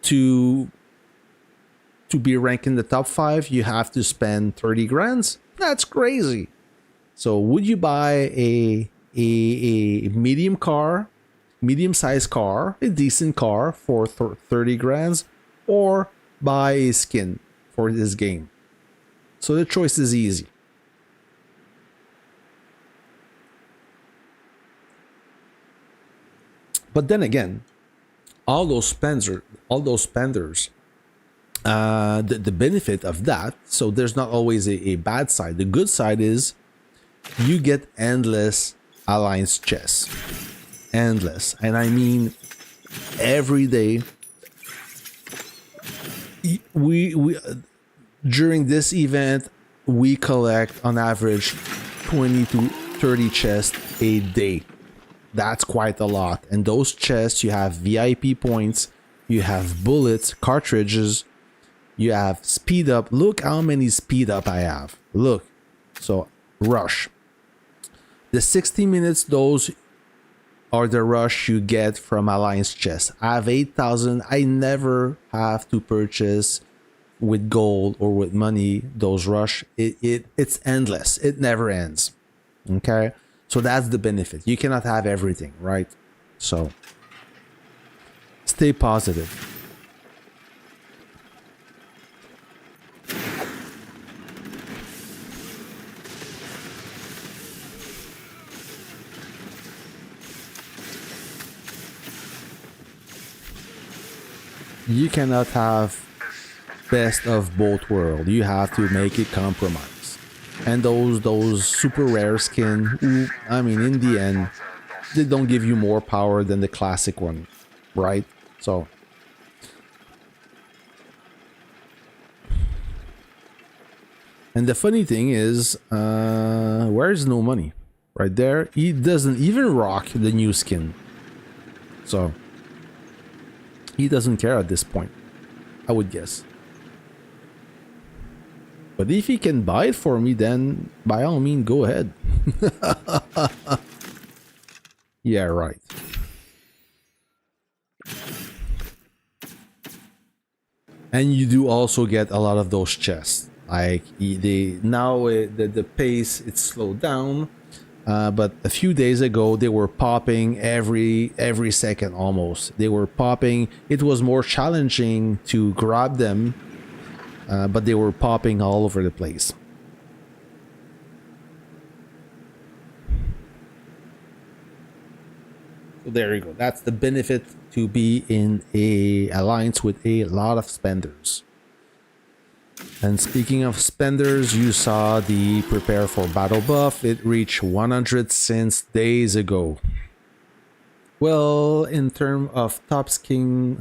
to be ranked in the top 5, you have to spend 30 grand. That's crazy. So would you buy a medium-sized car, a decent car for 30 grand, or buy a skin for this game? So the choice is easy. But then again, all those spenders, the benefit of that, so there's not always a bad side. The good side is you get endless alliance chests. Endless. And I mean every day. We during this event, we collect on average 20 to 30 chests a day. That's quite a lot. And those chests, you have VIP points, you have bullets, cartridges, you have speed up. Look how many speed up I have. Look. So, rush. The 60 minutes, those are the rush you get from Alliance chests. I have 8,000. I never have to purchase with gold or with money those rush. It's endless. It never ends. Okay? So that's the benefit. You cannot have everything, right? So stay positive. You cannot have best of both worlds. You have to make a compromise. And those super rare skin, I mean, in the end, they don't give you more power than the classic one, right? So and the funny thing is, where's no money? Right there, he doesn't even rock the new skin. So he doesn't care at this point, I would guess. But if he can buy it for me, then by all means, go ahead. Yeah, right. And you do also get a lot of those chests. Like the pace, it's slowed down. But a few days ago, they were popping every second almost. They were popping. It was more challenging to grab them. But they were popping all over the place. So there you go. That's the benefit to be in a alliance with a lot of spenders. And speaking of spenders, you saw the prepare for battle buff. It reached 100 since days ago. Well, in terms of top skin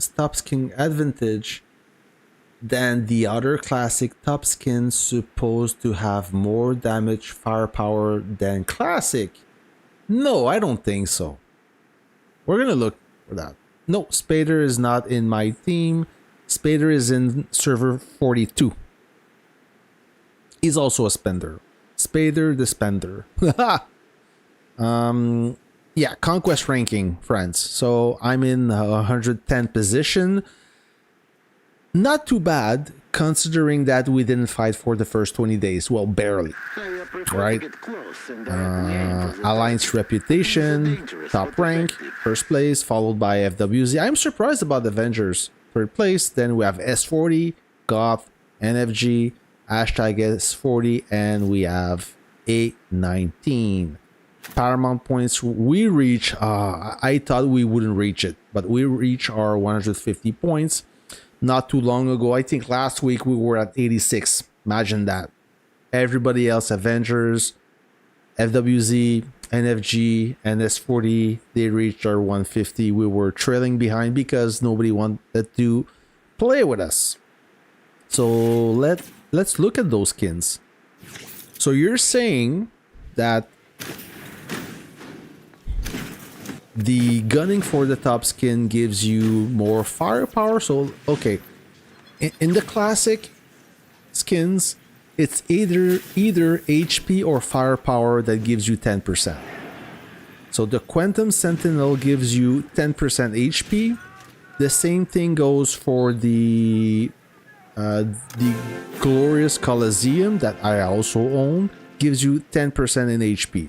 advantage, then the other classic top skins supposed to have more damage firepower than classic. No, I don't think so. We're gonna look for that. No, Spader is not in my team. Spader is in server 42. He's also a spender. Spader the spender. Yeah, Conquest ranking, friends. So I'm in 110th position. Not too bad, considering that we didn't fight for the first 20 days. Well, barely. Right? Alliance reputation, top rank, first place, followed by FWZ. I'm surprised about Avengers, third place. Then we have S40, Goth, NFG, hashtag S40, and we have 819. Paramount points, we reach, I thought we wouldn't reach it, but we reach our 150 points. Not too long ago, I think last week we were at 86. Imagine that. Everybody else, Avengers, FWZ, NFG, and S40, they reached our 150. We were trailing behind because nobody wanted to play with us. So let's look at those skins. So you're saying that the gunning for the top skin gives you more firepower. So, okay. In the classic skins, it's either HP or firepower that gives you 10%. So the Quantum Sentinel gives you 10% HP. The same thing goes for the Glorious Coliseum that I also own, gives you 10% in HP.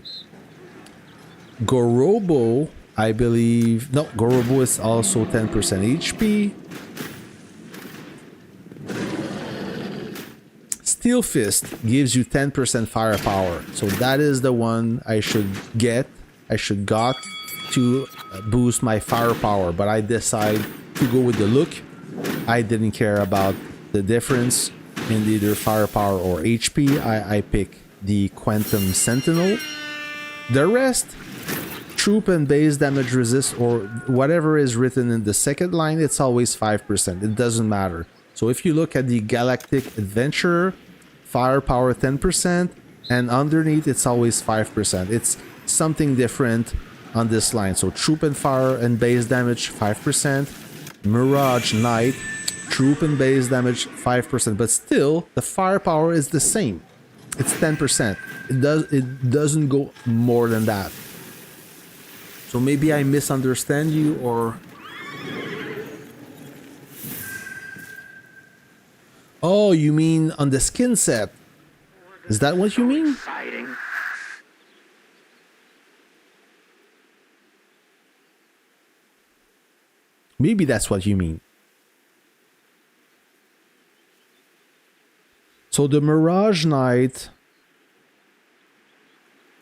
Gorobo, I believe, no, Gorobo is also 10% HP. Steel Fist gives you 10% firepower, so that is the one I should get. I should got to boost my firepower, but I decided to go with the look. I didn't care about the difference in either firepower or HP. I pick the Quantum Sentinel. The rest, troop and base damage resist or whatever is written in the second line, it's always 5%. It doesn't matter. So if you look at the Galactic Adventurer, firepower 10%, and underneath it's always 5%. It's something different on this line. So troop and fire and base damage 5%. Mirage Knight, troop and base damage 5%, but still the firepower is the same. It's 10%. It doesn't go more than that. So maybe I misunderstand you, or oh, you mean on the skin set? Is that what you mean? Exciting. Maybe that's what you mean. So the Mirage Knight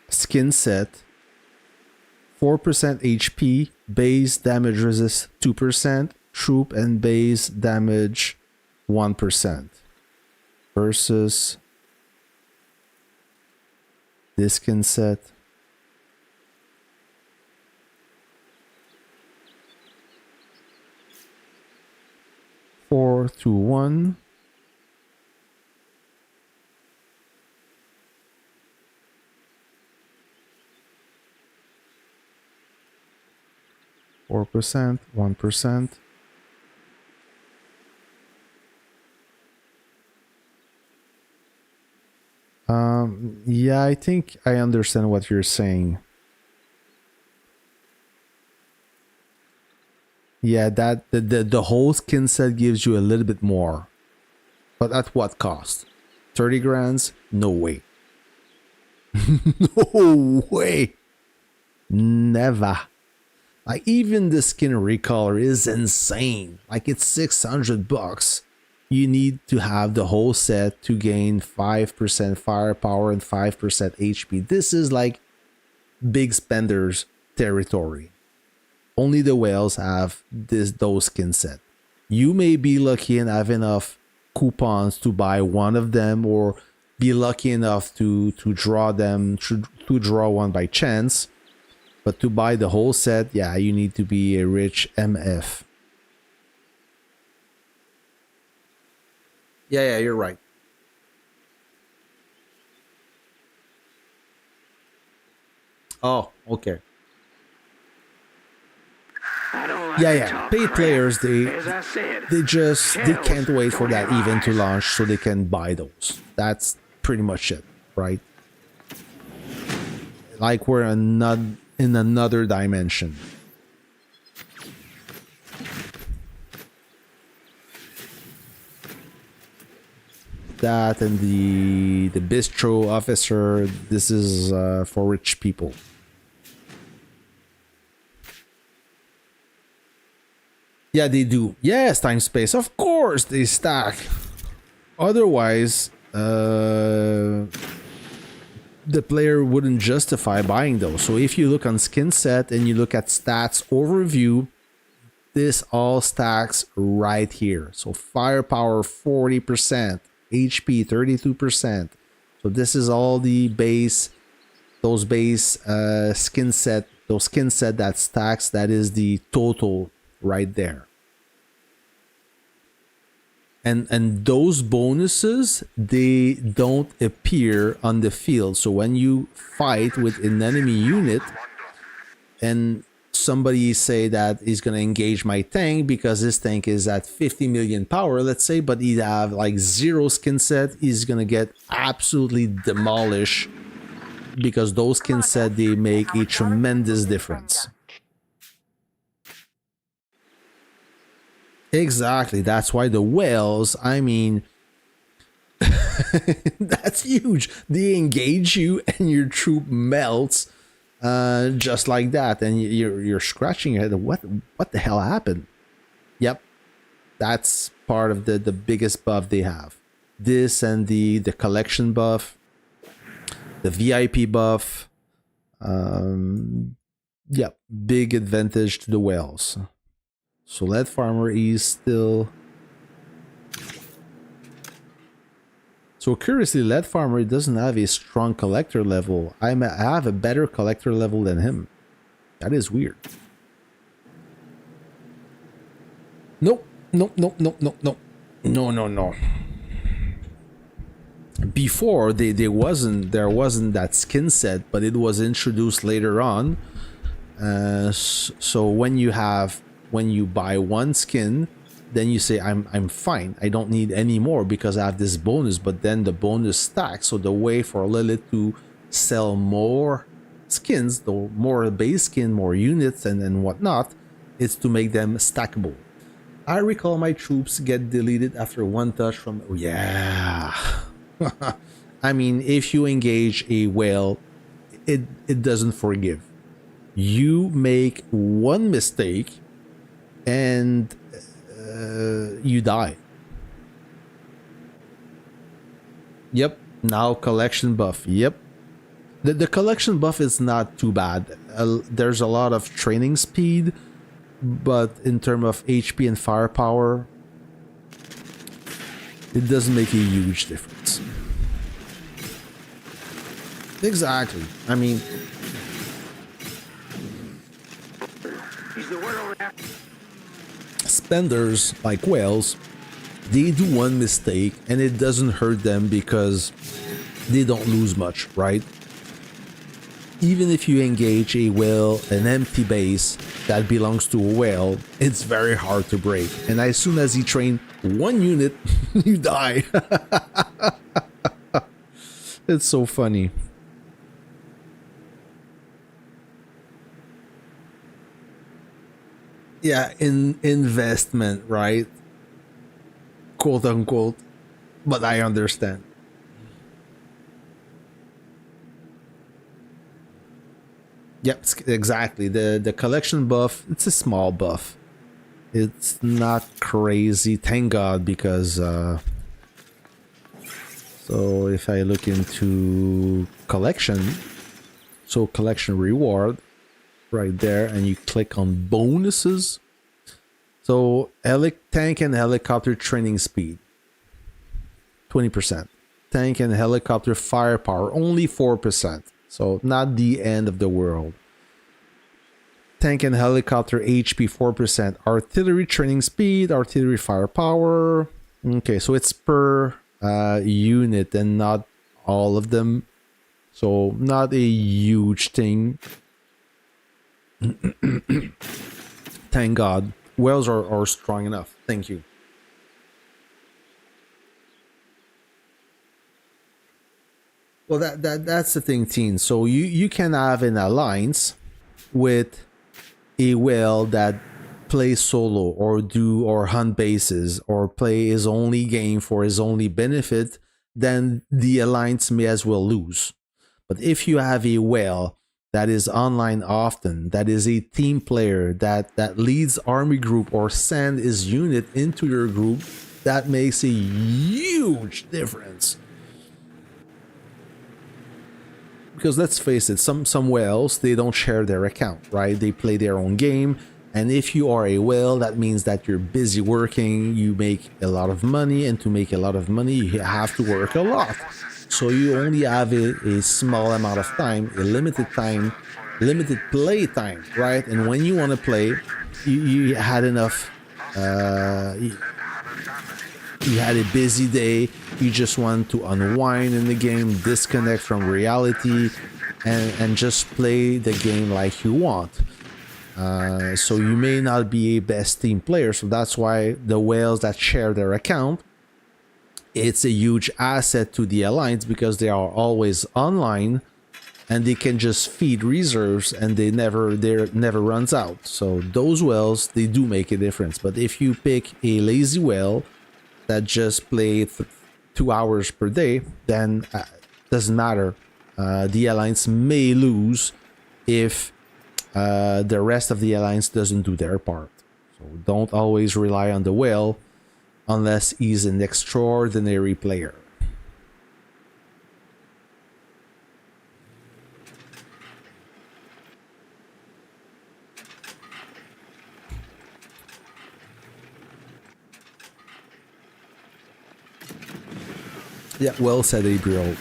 skin set, 4% HP, base damage resist 2%, troop and base damage 1%. Versus this skin set. Four to 1. %, 1%. Yeah, I think I understand what you're saying. Yeah, that the whole skin set gives you a little bit more. But at what cost? 30 grand? No way. No way. Never. Like, even the skin recolor is insane. Like, it's $600. You need to have the whole set to gain 5% firepower and 5% HP. This is like big spenders territory. Only the whales have those skin set. You may be lucky and have enough coupons to buy one of them, or be lucky enough to draw them, to draw one by chance. But to buy the whole set, yeah, you need to be a rich MF. Yeah, you're right. Oh, okay. I don't like Yeah. to talk Paid crap. players, As I said, they can't wait for that event to launch so they can buy those. That's pretty much it, right? Like we're in another dimension. That and the bistro officer, this is for rich people. Yeah, they do. Yes, time space. Of course they stack. Otherwise, the player wouldn't justify buying those. So if you look on skin set and you look at stats overview, this all stacks right here. So firepower 40%, HP 32%. So this is all the base, those base skin set, those skin set that stacks. That is the total right there. And those bonuses, they don't appear on the field. So when you fight with an enemy unit and somebody say that he's gonna engage my tank because his tank is at 50 million power, let's say, but he'd have like 0 skin set, he's gonna get absolutely demolished because those skin set, they make a tremendous difference. Exactly, that's why the whales, I mean, that's huge. They engage you and your troop melts just like that, and you're scratching your head. What the hell happened? Yep, that's part of the biggest buff they have. This and the collection buff, the VIP buff. Yeah, big advantage to the whales. So lead farmer is still. So curiously, lead farmer doesn't have a strong collector level. I have a better collector level than him. That is weird. Nope. Nope. Nope. Nope. Nope. Nope. No. No. No. Before there wasn't that skin set, but it was introduced later on. So when you buy one skin, then you say I'm fine. I don't need any more because I have this bonus. But then the bonus stacks. So the way for Lilith to sell more skins, the more base skin, more units, and whatnot, is to make them stackable. I recall my troops get deleted after one touch from. Oh, yeah. I mean, if you engage a whale, it doesn't forgive. You make one mistake and you die. Yep. Now collection buff. Yep. The collection buff is not too bad. There's a lot of training speed, but in terms of HP and firepower, it doesn't make a huge difference. Exactly. I mean, spenders like whales, they do one mistake and it doesn't hurt them because they don't lose much, right? Even if you engage a whale, an empty base that belongs to a whale, it's very hard to break. And as soon as you train one unit, you die. It's so funny. Yeah, investment, right? Quote unquote. But I understand. Yep, exactly. The collection buff, it's a small buff. It's not crazy, thank God, because so if I look into collection, so collection reward right there, and you click on bonuses. So tank and helicopter training speed 20%. Tank and helicopter firepower only 4%. So not the end of the world. Tank and helicopter HP 4%. Artillery training speed, artillery firepower. Okay, so it's per unit and not all of them. So not a huge thing. Thank God. Whales are strong enough. Thank you. Well, that's the thing, teen. So you can have an alliance with a whale that plays solo or hunt bases or play his only game for his only benefit. Then the alliance may as well lose. But if you have a whale that is online often, that is a team player, that leads army group or send his unit into your group, that makes a huge difference. Because let's face it, some whales, they don't share their account, right? They play their own game. And if you are a whale, that means that you're busy working, you make a lot of money, and to make a lot of money, you have to work a lot. So you only have a small amount of time, a limited play time, right? And when you want to play, you had enough, you had a busy day, you just want to unwind in the game, disconnect from reality, and just play the game like you want. So you may not be a best team player. So that's why the whales that share their account, it's a huge asset to the alliance because they are always online and they can just feed reserves and they never runs out. So those whales, they do make a difference. But if you pick a lazy whale that just play 2 hours per day, then doesn't matter. The alliance may lose if the rest of the alliance doesn't do their part. So don't always rely on the whale unless he's an extraordinary player. Yeah, well said, Gabriel.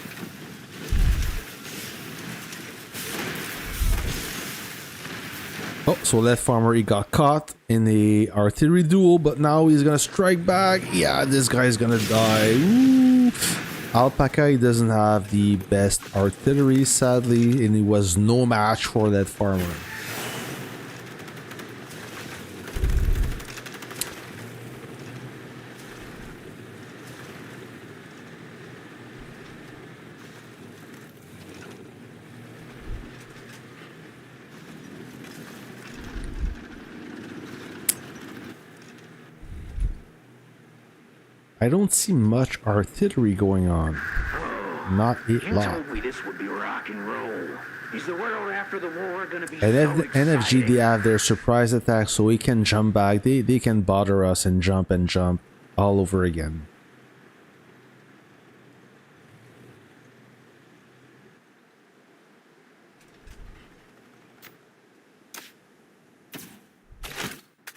Oh, so that farmer, he got caught in the artillery duel, but now he's gonna strike back. Yeah, this guy's gonna die. Ooh. Alpaca, he doesn't have the best artillery, sadly, and he was no match for that farmer. I don't see much artillery going on. Not a You lot. told me this would be rock and roll. Is the world after the war gonna be And so NFG, exciting? they have their surprise attack, so we can jump back. They can bother us and jump all over again.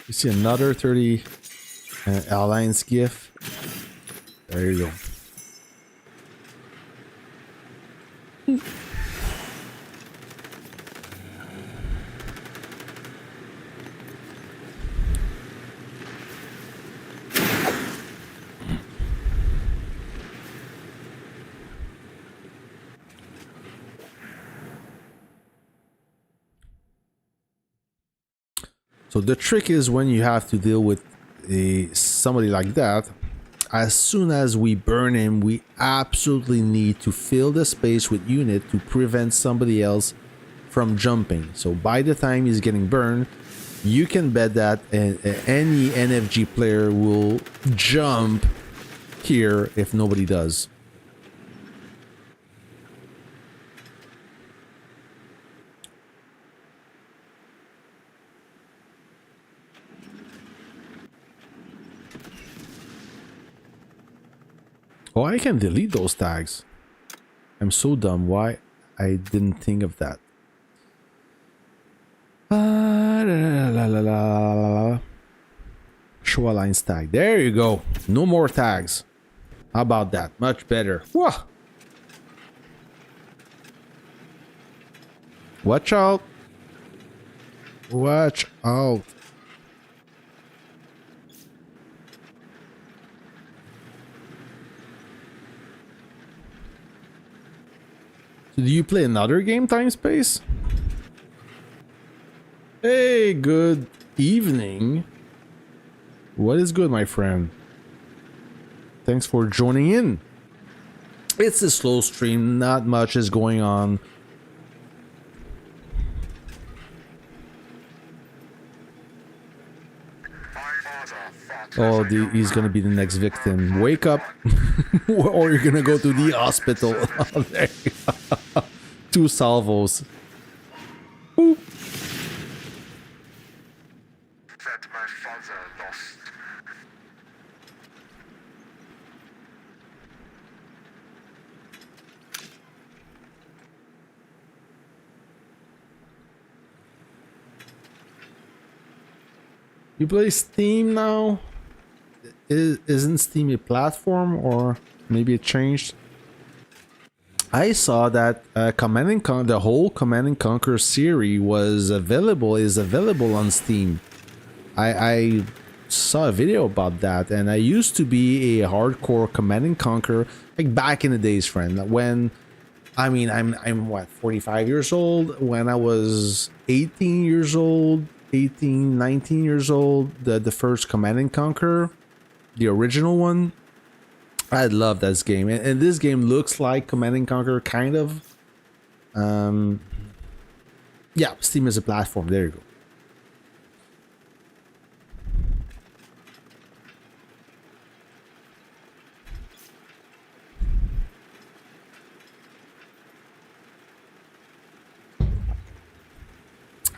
You see another 30 Alliance gift. There you go. So the trick is when you have to deal with somebody like that, as soon as we burn him, we absolutely need to fill the space with unit to prevent somebody else from jumping. So by the time he's getting burned, you can bet that any NFG player will jump here if nobody does. Oh, I can delete those tags. I'm so dumb. Why I didn't think of that. Show alliance tag. There you go. No more tags. How about that? Much better. Whoa. Watch out. Watch out. So do you play another game, Time Space? Hey, good evening. What is good, my friend? Thanks for joining in. It's a slow stream, not much is going on. Oh, he's gonna be the next victim. Wake up, or you're gonna go to the hospital. Oh, there you go. 2 salvos. Ooh. That my father lost. You play Steam now? Isn't Steam a platform, or maybe it changed? I saw that the whole Command and Conquer series is available on Steam. I saw a video about that, and I used to be a hardcore Command and Conquer, like back in the days, friend. When I'm what, 45 years old. When I was 18 years old, 18, 19 years old, the first Command and Conquer, the original one. I love this game, and this game looks like Command and Conquer, kind of. Yeah, Steam is a platform. There you go.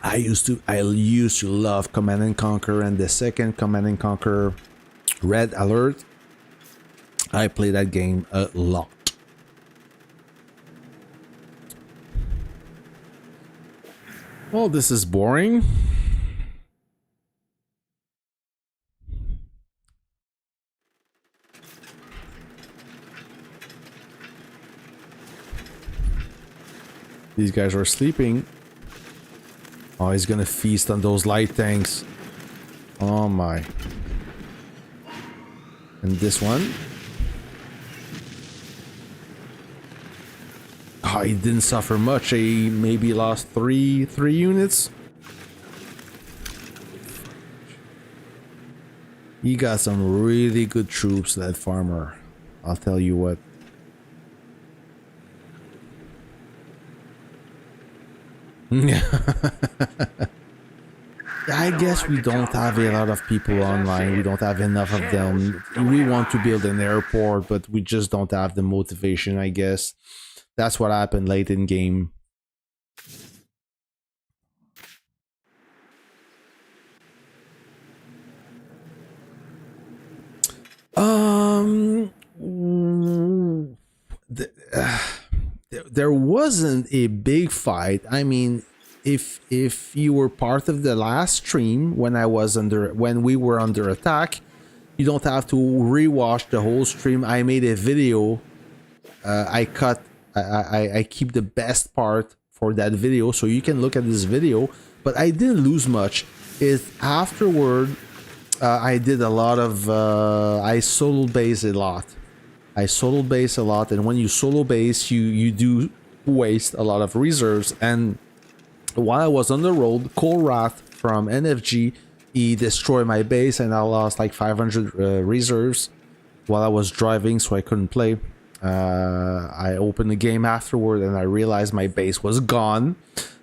I used to love Command and Conquer, and the second Command and Conquer Red Alert, I played that game a lot. Well, this is boring. These guys are sleeping. Oh, he's gonna feast on those light tanks. Oh my. And this one. Oh, he didn't suffer much. He maybe lost three units. He got some really good troops, that farmer. I'll tell you what. I guess we don't have a lot of people online. We don't have enough of them. We want to build an airport, but we just don't have the motivation, I guess. That's what happened late in game. There wasn't a big fight. I mean, if you were part of the last stream when we were under attack, you don't have to rewatch the whole stream. I made a video. I keep the best part for that video, so you can look at this video. But I didn't lose much. Afterward, I did a lot of I solo base a lot. And when you solo base, you do waste a lot of reserves. And while I was on the road, Colrath from NFG, he destroyed my base, and I lost like 500 reserves while I was driving, so I couldn't play. I opened the game afterward, and I realized my base was gone.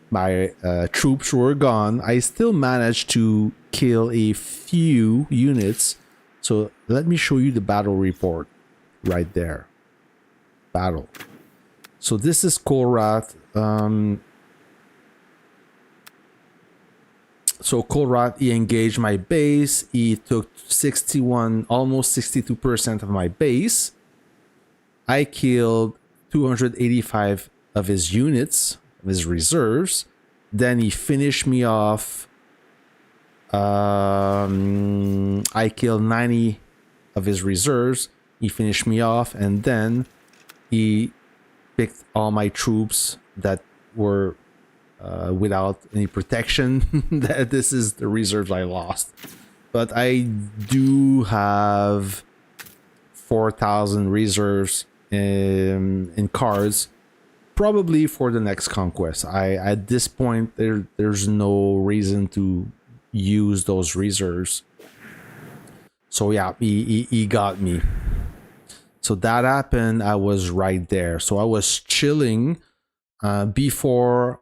My troops were gone. I still managed to kill a few units. So let me show you the battle report. Right there. Battle. So this is Colrath. So Colrath, he engaged my base. He took 61, almost 62% of my base. I killed 285 of his units, of his reserves. Then he finished me off. I killed 90 of his reserves. He finished me off, and then he picked all my troops that were without any protection. This is the reserves I lost. But I do have 4,000 reserves in cards, probably for the next conquest. At this point, there's no reason to use those reserves. So yeah, he got me. So that happened. I was right there. So I was chilling before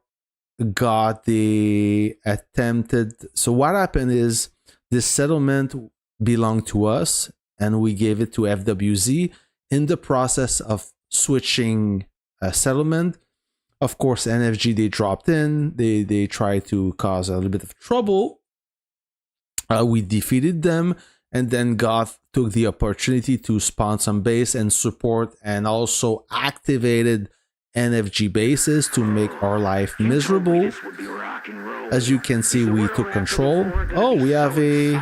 got the attempted. So what happened is this settlement belonged to us, and we gave it to FWZ. In the process of switching a settlement, of course, NFG, they dropped in. They tried to cause a little bit of trouble. We defeated them. And then Goth took the opportunity to spawn some base and support, and also activated NFG bases to make our life miserable. As you can see, we took control. Oh, we have a...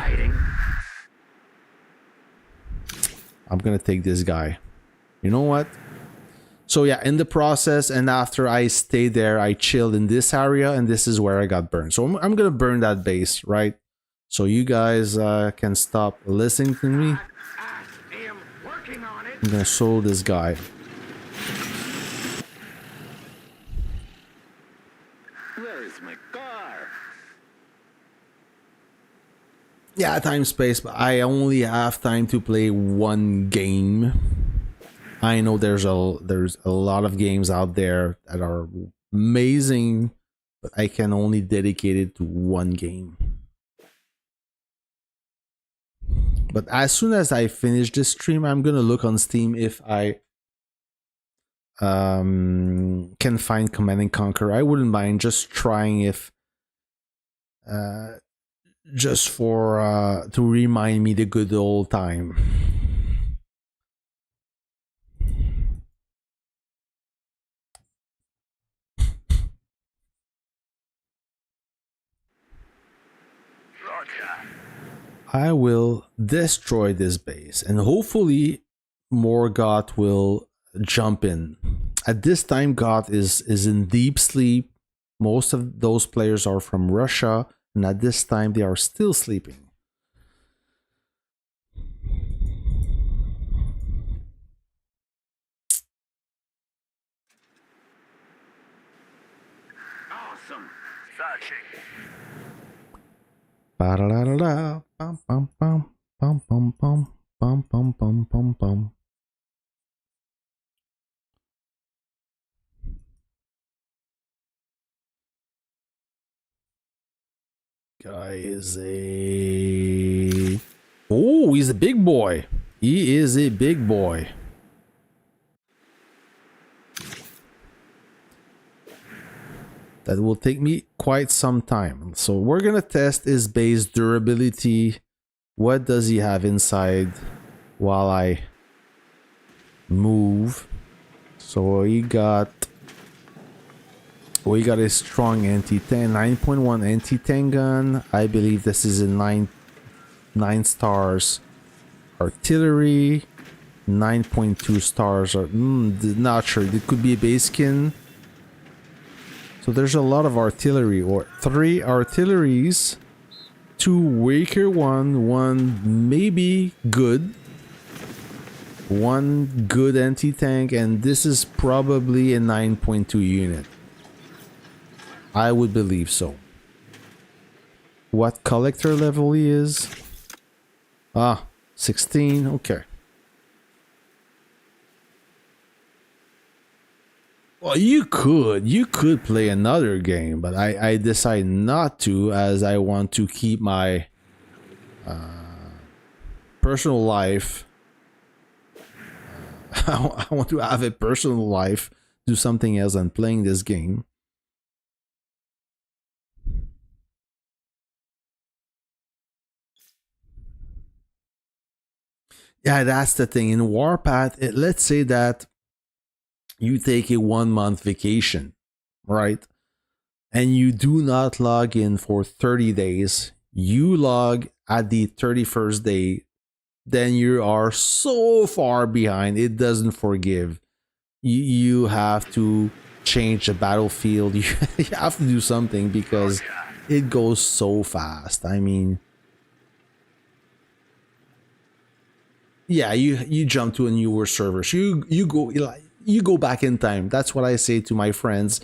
I'm gonna take this guy. You know what? So yeah, in the process, and after I stayed there, I chilled in this area, and this is where I got burned. So I'm gonna burn that base, right? So you guys can stop listening to me. I'm gonna solo this guy. Where's my car? Yeah, time space, but I only have time to play one game. I know there's a lot of games out there that are amazing, but I can only dedicate it to one game. But as soon as I finish this stream, I'm gonna look on Steam if I can find Command and Conquer. I wouldn't mind just trying if just for to remind me the good old time. I will destroy this base and hopefully Morgoth will jump in. At this time, Goth is in deep sleep. Most of those players are from Russia, and at this time they are still sleeping. Awesome. Searching. Ba-da-da-da-da, bum bum bum bum bum bum bum bum bum bum bum. Guy is a... Oh, he's a big boy. He is a big boy. That will take me quite some time. So we're gonna test his base durability. What does he have inside while I move? So he got a strong anti-tank, 9.1 anti-tank gun. I believe this is a 9 stars artillery, 9.2 stars. Or not sure. It could be a base skin. So there's a lot of artillery, or 3 artilleries, 2 weaker one maybe good, 1 good anti-tank, and this is probably a 9.2 unit. I would believe so. What collector level he is? 16, okay. Well, you could play another game, but I decide not to, as I want to keep my personal life. I want to have a personal life, do something else than playing this game. Yeah, that's the thing. In Warpath, let's say that you take a 1-month vacation, right? And you do not log in for 30 days. You log at the 31st day, then you are so far behind, it doesn't forgive. You have to change the battlefield. You have to do something because it goes so fast. I mean, yeah, you jump to a newer server. So you go back in time. That's what I say to my friends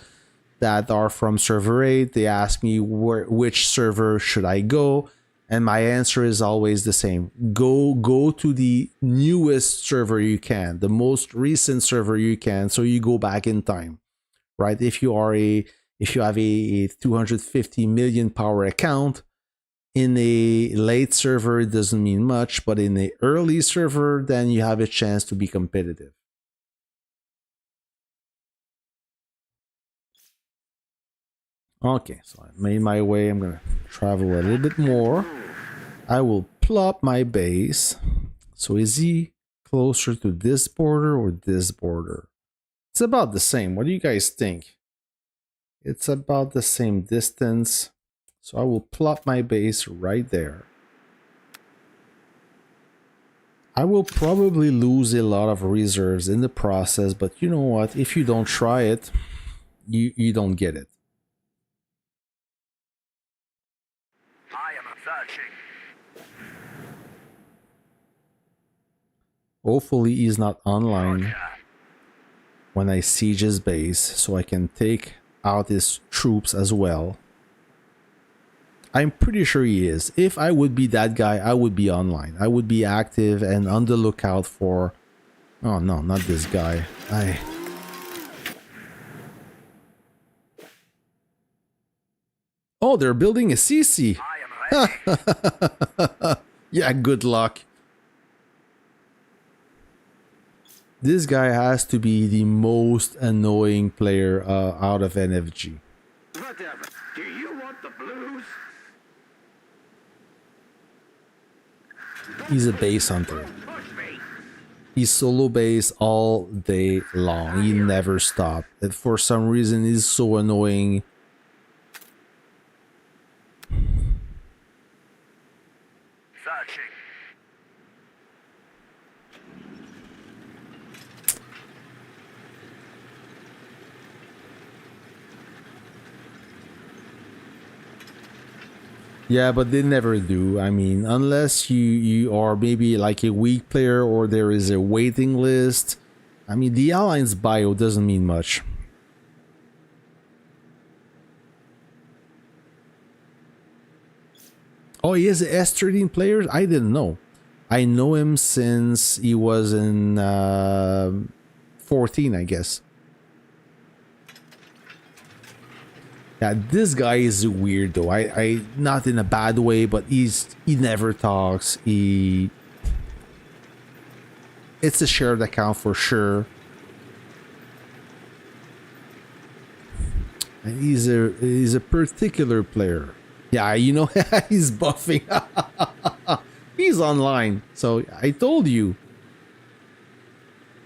that are from server 8. They ask me which server should I go, and my answer is always the same. Go to the newest server you can, the most recent server you can, so you go back in time, right? If you have a 250 million power account, in a late server it doesn't mean much, but in the early server, then you have a chance to be competitive. Okay, so I made my way. I'm gonna travel a little bit more. I will plop my base. So is he closer to this border or this border? It's about the same. What do you guys think? It's about the same distance. So I will plop my base right there. I will probably lose a lot of reserves in the process, but you know what? If you don't try it, you don't get it. I am searching. Hopefully he's not online when I siege his base, so I can take out his troops as well. I'm pretty sure he is. If I would be that guy, I would be online. I would be active and on the lookout for... Oh no, not this guy. Oh, they're building a CC. Yeah, good luck. This guy has to be the most annoying player out of NFG. Whatever. Do you want the blues? He's a base hunter. Push me. He's solo base all day long. He never stops. And for some reason, he's so annoying. Searching. Yeah, but they never do. I mean, unless you are maybe like a weak player or there is a waiting list. I mean, the Alliance bio doesn't mean much. Oh, he is a S13 player? I didn't know. I know him since he was in 14, I guess. Yeah, this guy is weird though. I not in a bad way, but he never talks. It's a shared account for sure. And he's a particular player. Yeah, you know, he's buffing. He's online. So I told you.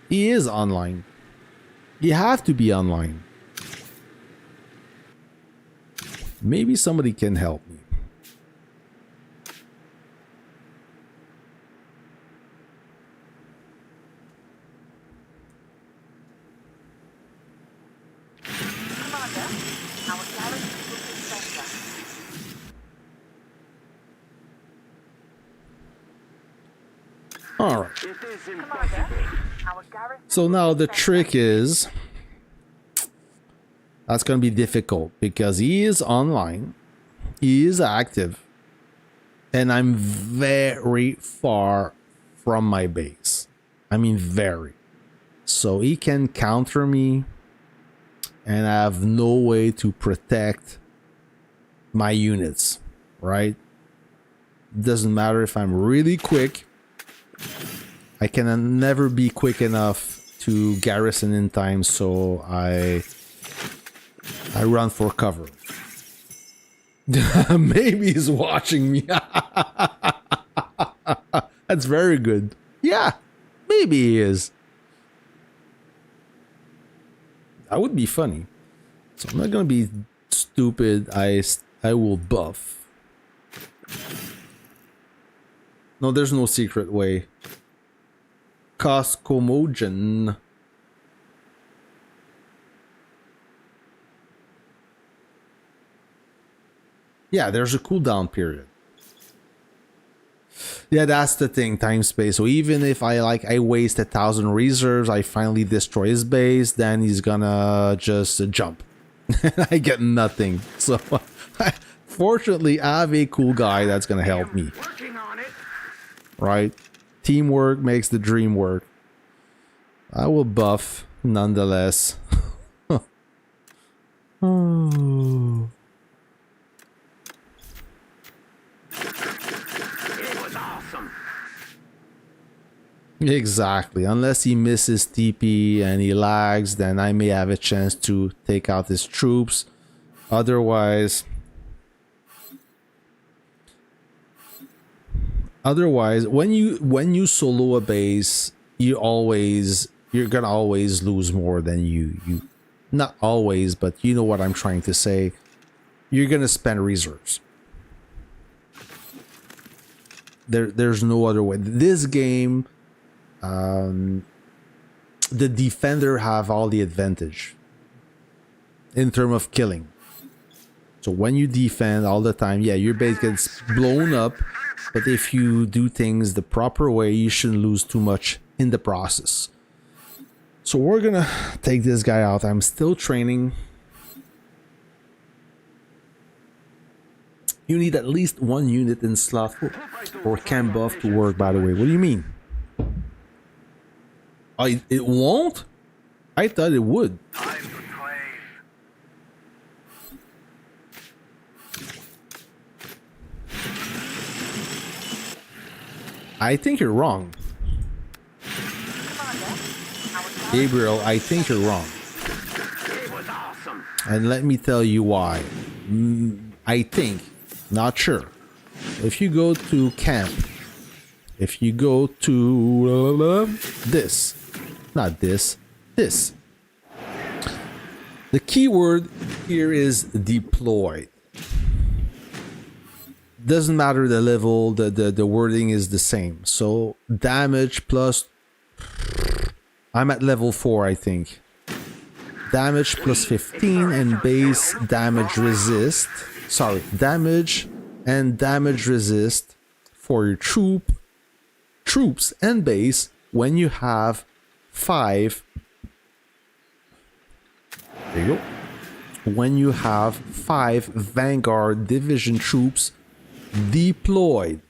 He is online. You have to be online. Maybe somebody can help me. Commander, our garrison will be stronger. All right. It is Commander, impossible. our garrison So will now be the stronger. trick is that's going to be difficult because he is online, he is active, and I'm very far from my base. I mean, very. So he can counter me, and I have no way to protect my units, right? Doesn't matter if I'm really quick. I can never be quick enough to garrison in time, so I run for cover. Maybe he's watching me. That's very good. Yeah, maybe he is. That would be funny. So I'm not gonna be stupid. I will buff. No, there's no secret way. Coscomogen. Yeah, there's a cooldown period. Yeah, that's the thing, time space. So even if I waste 1,000 reserves, I finally destroy his base, then he's gonna just jump. I get nothing. So fortunately, I have a cool guy that's gonna help me. Working on it. Right? Teamwork makes the dream work. I will buff nonetheless. Oh. It was awesome. Exactly. Unless he misses TP and he lags, then I may have a chance to take out his troops. Otherwise, when you solo a base, you're gonna always lose more than you not always, but you know what I'm trying to say. You're gonna spend reserves. There's no other way. This game, the defender have all the advantage in terms of killing. So when you defend all the time, yeah, your base gets blown up, but if you do things the proper way, you shouldn't lose too much in the process. So we're gonna take this guy out. I'm still training. You need at least 1 unit in slot for camp buff to work, by the way. What do you mean? It won't? I thought it would. Time to train. I think you're wrong. Gabriel, I think you're wrong. It was awesome. And let me tell you why. I think, not sure. If you go to camp, if you go to this, not this, this. The keyword here is deploy. Doesn't matter the level, the wording is the same. So damage plus, I'm at level 4, I think. Damage plus 15 and base damage resist. Sorry, damage and damage resist for your troops and base when you have 5. There you go. When you have 5 Vanguard Division troops deployed.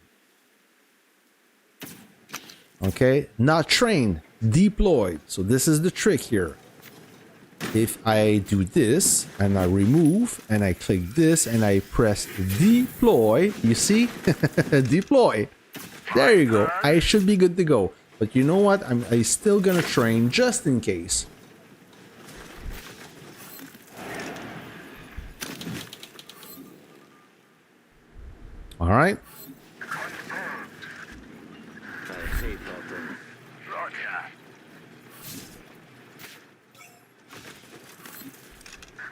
Okay, not trained, deployed. So this is the trick here. If I do this and I remove and I click this and I press deploy, you see? Deploy. There you go. I should be good to go. But you know what? I still gonna train just in case. All right. Roger.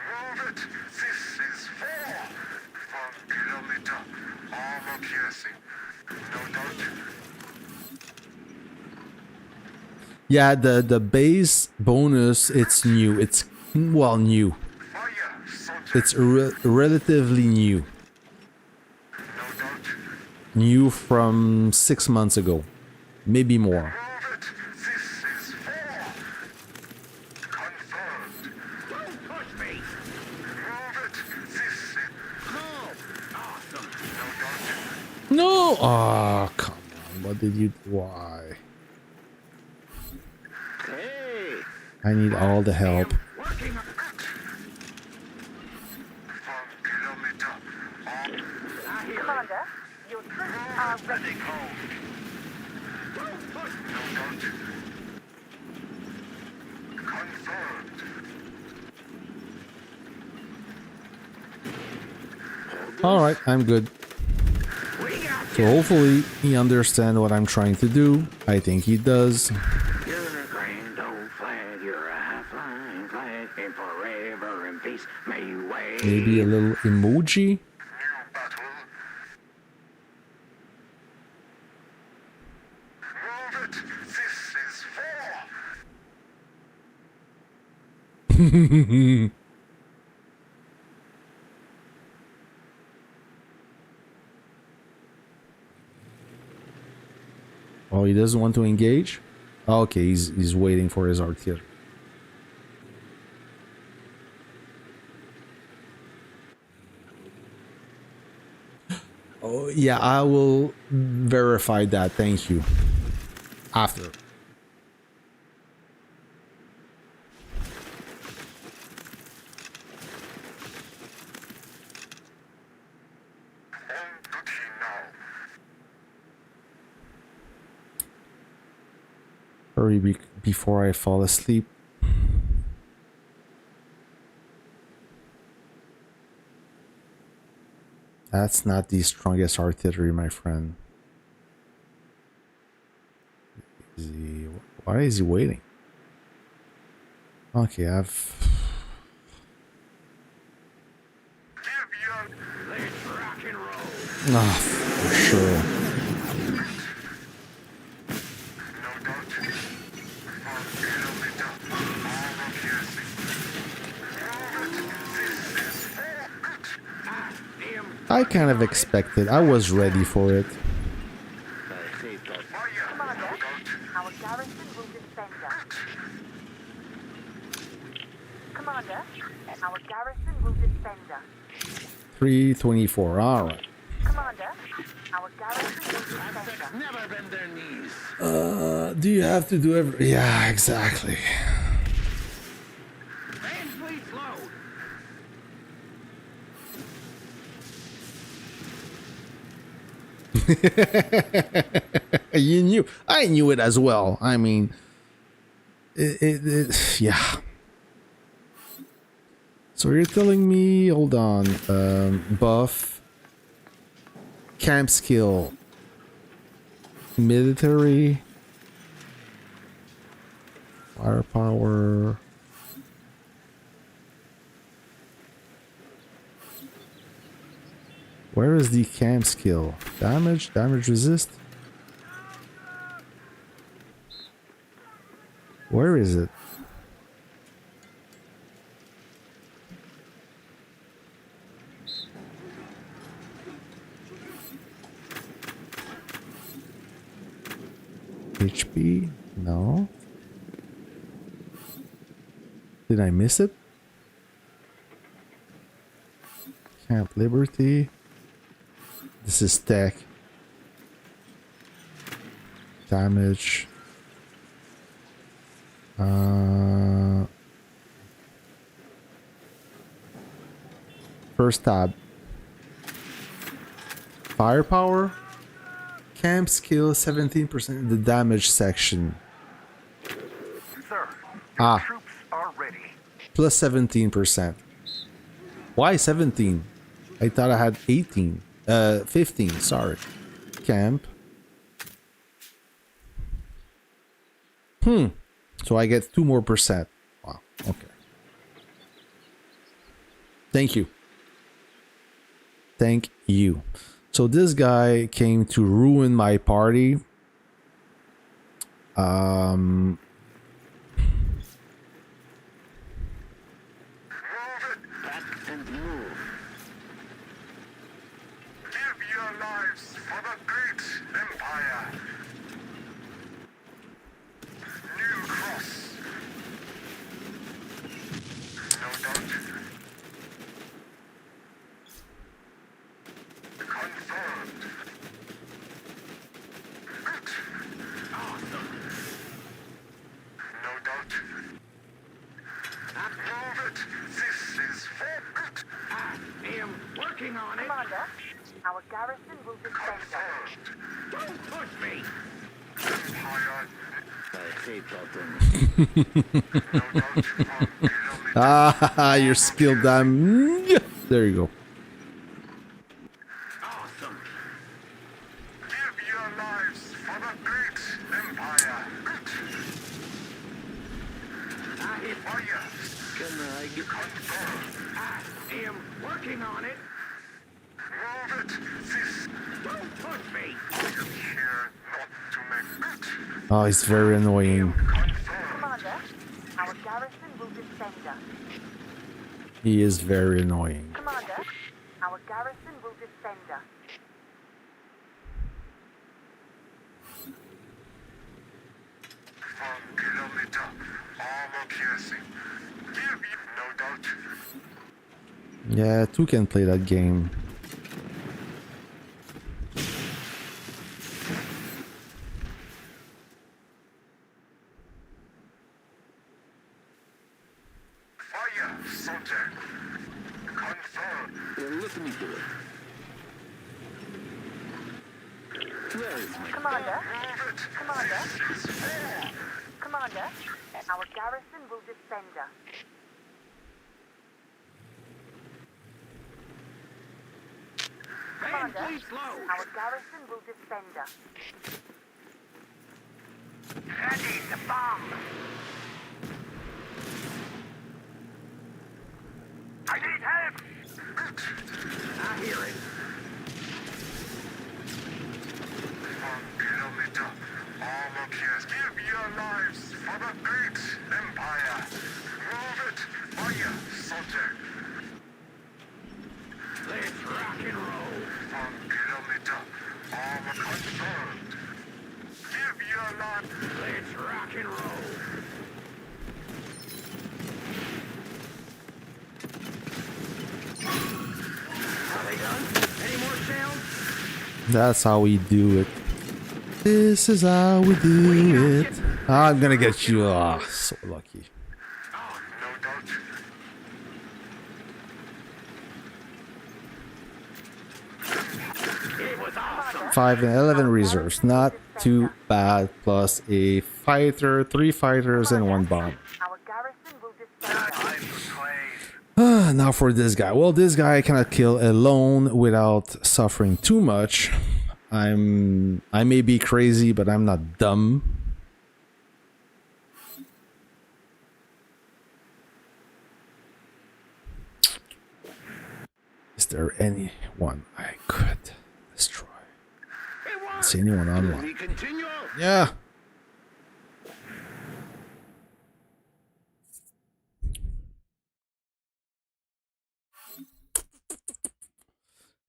Move it. This is 4. 1 kilometer. Armor piercing. No doubt. Yeah, the base bonus, it's new. It's, well, new. Fire, soldier. It's relatively new. No doubt. New from 6 months ago. Maybe more. Move it. This is 4. Confirmed. Don't push me. Move it. This is Awesome. no doubt. No! Ah, come on. What did you... Why? Hey, I need all the help. working. 1 kilometer. I hear it. Commander, your troops are ready. Heading home. Don't push me. No doubt. Confirmed. All right, I'm good. We got So hopefully he understands what I'm trying to do. I think he does. You're a grand old flag, you're a high-flying flag, and forever in peace may you wave. Maybe a little emoji. New battle. Move it. This is 4. Oh, he doesn't want to engage? Okay, he's waiting for his artillery. Oh, yeah, I will verify that. Thank you. After. On duty now. Hurry before I fall asleep. That's not the strongest artillery, my friend. Why is he waiting? Okay, I've... Give your Let's rock and roll. Ah, for sure. no doubt. 1 kilometer. Armor piercing. Move it. This is 4. I kind of expected. I was ready for it. Fire. Commander, No doubt. our garrison will defend us. Commander, our garrison will defend us. 324. All right. Our garrison will defend Aztecs us. never bend their knees. Do you have to do every... Yeah, exactly. Man, please load. You knew. I knew it as well. I mean, yeah. So you're telling me, hold on, buff, camp skill, military, firepower. Where is the camp skill? Damage, damage resist. Where is it? HP? No. Did I miss it? Camp Liberty. This is tech. Damage. First tab. Firepower. Camp skill 17% in the damage section. Sir, Ah. troops are ready. Plus 17%. Why 17? I thought I had 18. 15, sorry. Camp. So I get 2 more percent. Wow, okay. Thank you. Thank you. So this guy came to ruin my party. Pack and move. Give your lives for the great empire. New cross. No doubt. Confirmed. Awesome. No doubt. Move it. This is for it. I am working on it. Commander, our garrison will defend us. Confirmed. Don't push me. Empire. I hate that thing. No doubt. Kilometer. Ah, your skill damn. There you go. Awesome. Give your lives for the great empire. I hit Fire. Can I get... Confirmed. I am working on it. Move it. This. Don't push me. I am here not to make it. Oh, it's very annoying. Confirmed. Commander, our garrison will defend us. He is very annoying. Commander, our garrison will defend us. One kilometer. Armor piercing. Give you no doubt. Yeah, 2 can play that game. Fire, soldier. Confirmed. Let me do it. Where is my... Commander, Move it. Commander, This is for. Commander, our garrison will defend us. Man, Commander, please load. our garrison will defend us. Ready the bomb. I need help. I hear it. 1 kilometer. Armor pierce. Give your lives for the great empire. Move it. Fire, soldier. Let's rock and roll. 1 kilometer. Armor confirmed. Give your life. Let's rock and roll. Are they done? Any more shells? That's how we do it. This is how we do it. I'm gonna get you. Ah, so lucky. Oh, no doubt. 5 and 11 reserves, not too bad. Plus a fighter, 3 fighters, and 1 bomb. Our garrison will dispose of. Time for play. Now for this guy. Well, this guy I cannot kill alone without suffering too much. I may be crazy, but I'm not dumb. Is there anyone I could destroy? See anyone online? Yeah.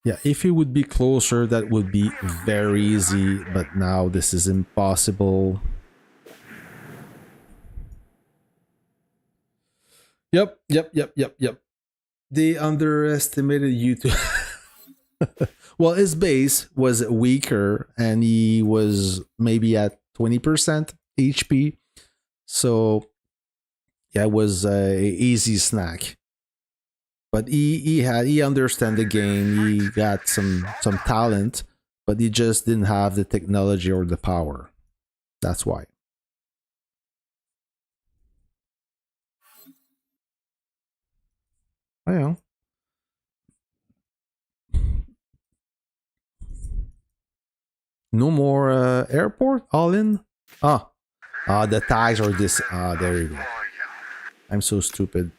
Yeah, if it would be closer, that would be very easy, but now this is impossible. Yep. They underestimated you too. Well, his base was weaker and he was maybe at 20% HP. So yeah, it was a easy snack. But he understand the game. He got some talent, but he just didn't have the technology or the power. That's why. I know. No more airport. All in. The tags are this. There you go. I'm so stupid.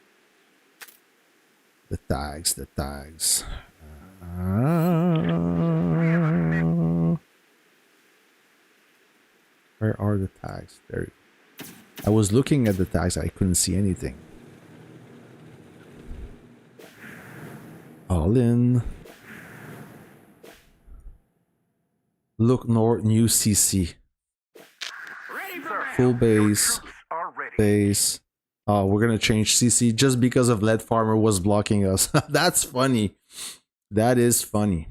The tags. Where are the tags? There you go. I was looking at the tags. I couldn't see anything. All in. Look north, new CC. Full base. Base. Oh, we're gonna change CC just because of Lead Farmer was blocking us. That's funny. That is funny.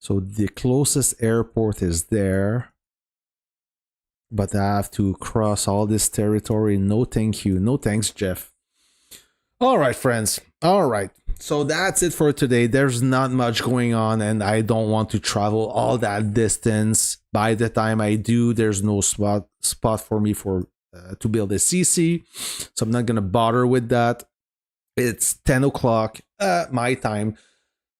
So the closest airport is there. But I have to cross all this territory. No thank you. No thanks, Jeff. Alright, friends. Alright. So that's it for today. There's not much going on and I don't want to travel all that distance. By the time I do, there's no spot for me to build a CC. So I'm not going to bother with that. It's 10 o'clock my time.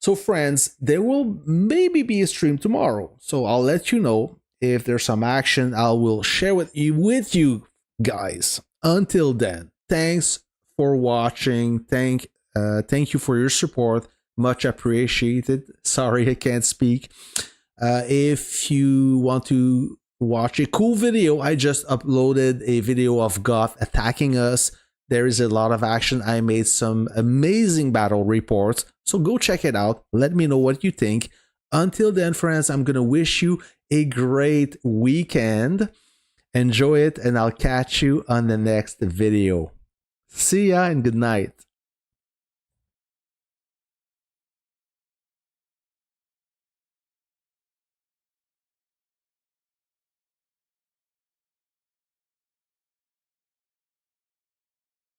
So friends, there will maybe be a stream tomorrow. So I'll let you know if there's some action. I will share with you guys. Until then, thanks for watching. Thank you for your support. Much appreciated. Sorry I can't speak. If you want to watch a cool video, I just uploaded a video of Goth attacking us. There is a lot of action. I made some amazing battle reports. So go check it out. Let me know what you think. Until then, friends, I'm going to wish you a great weekend. Enjoy it, and I'll catch you on the next video. See ya and good night.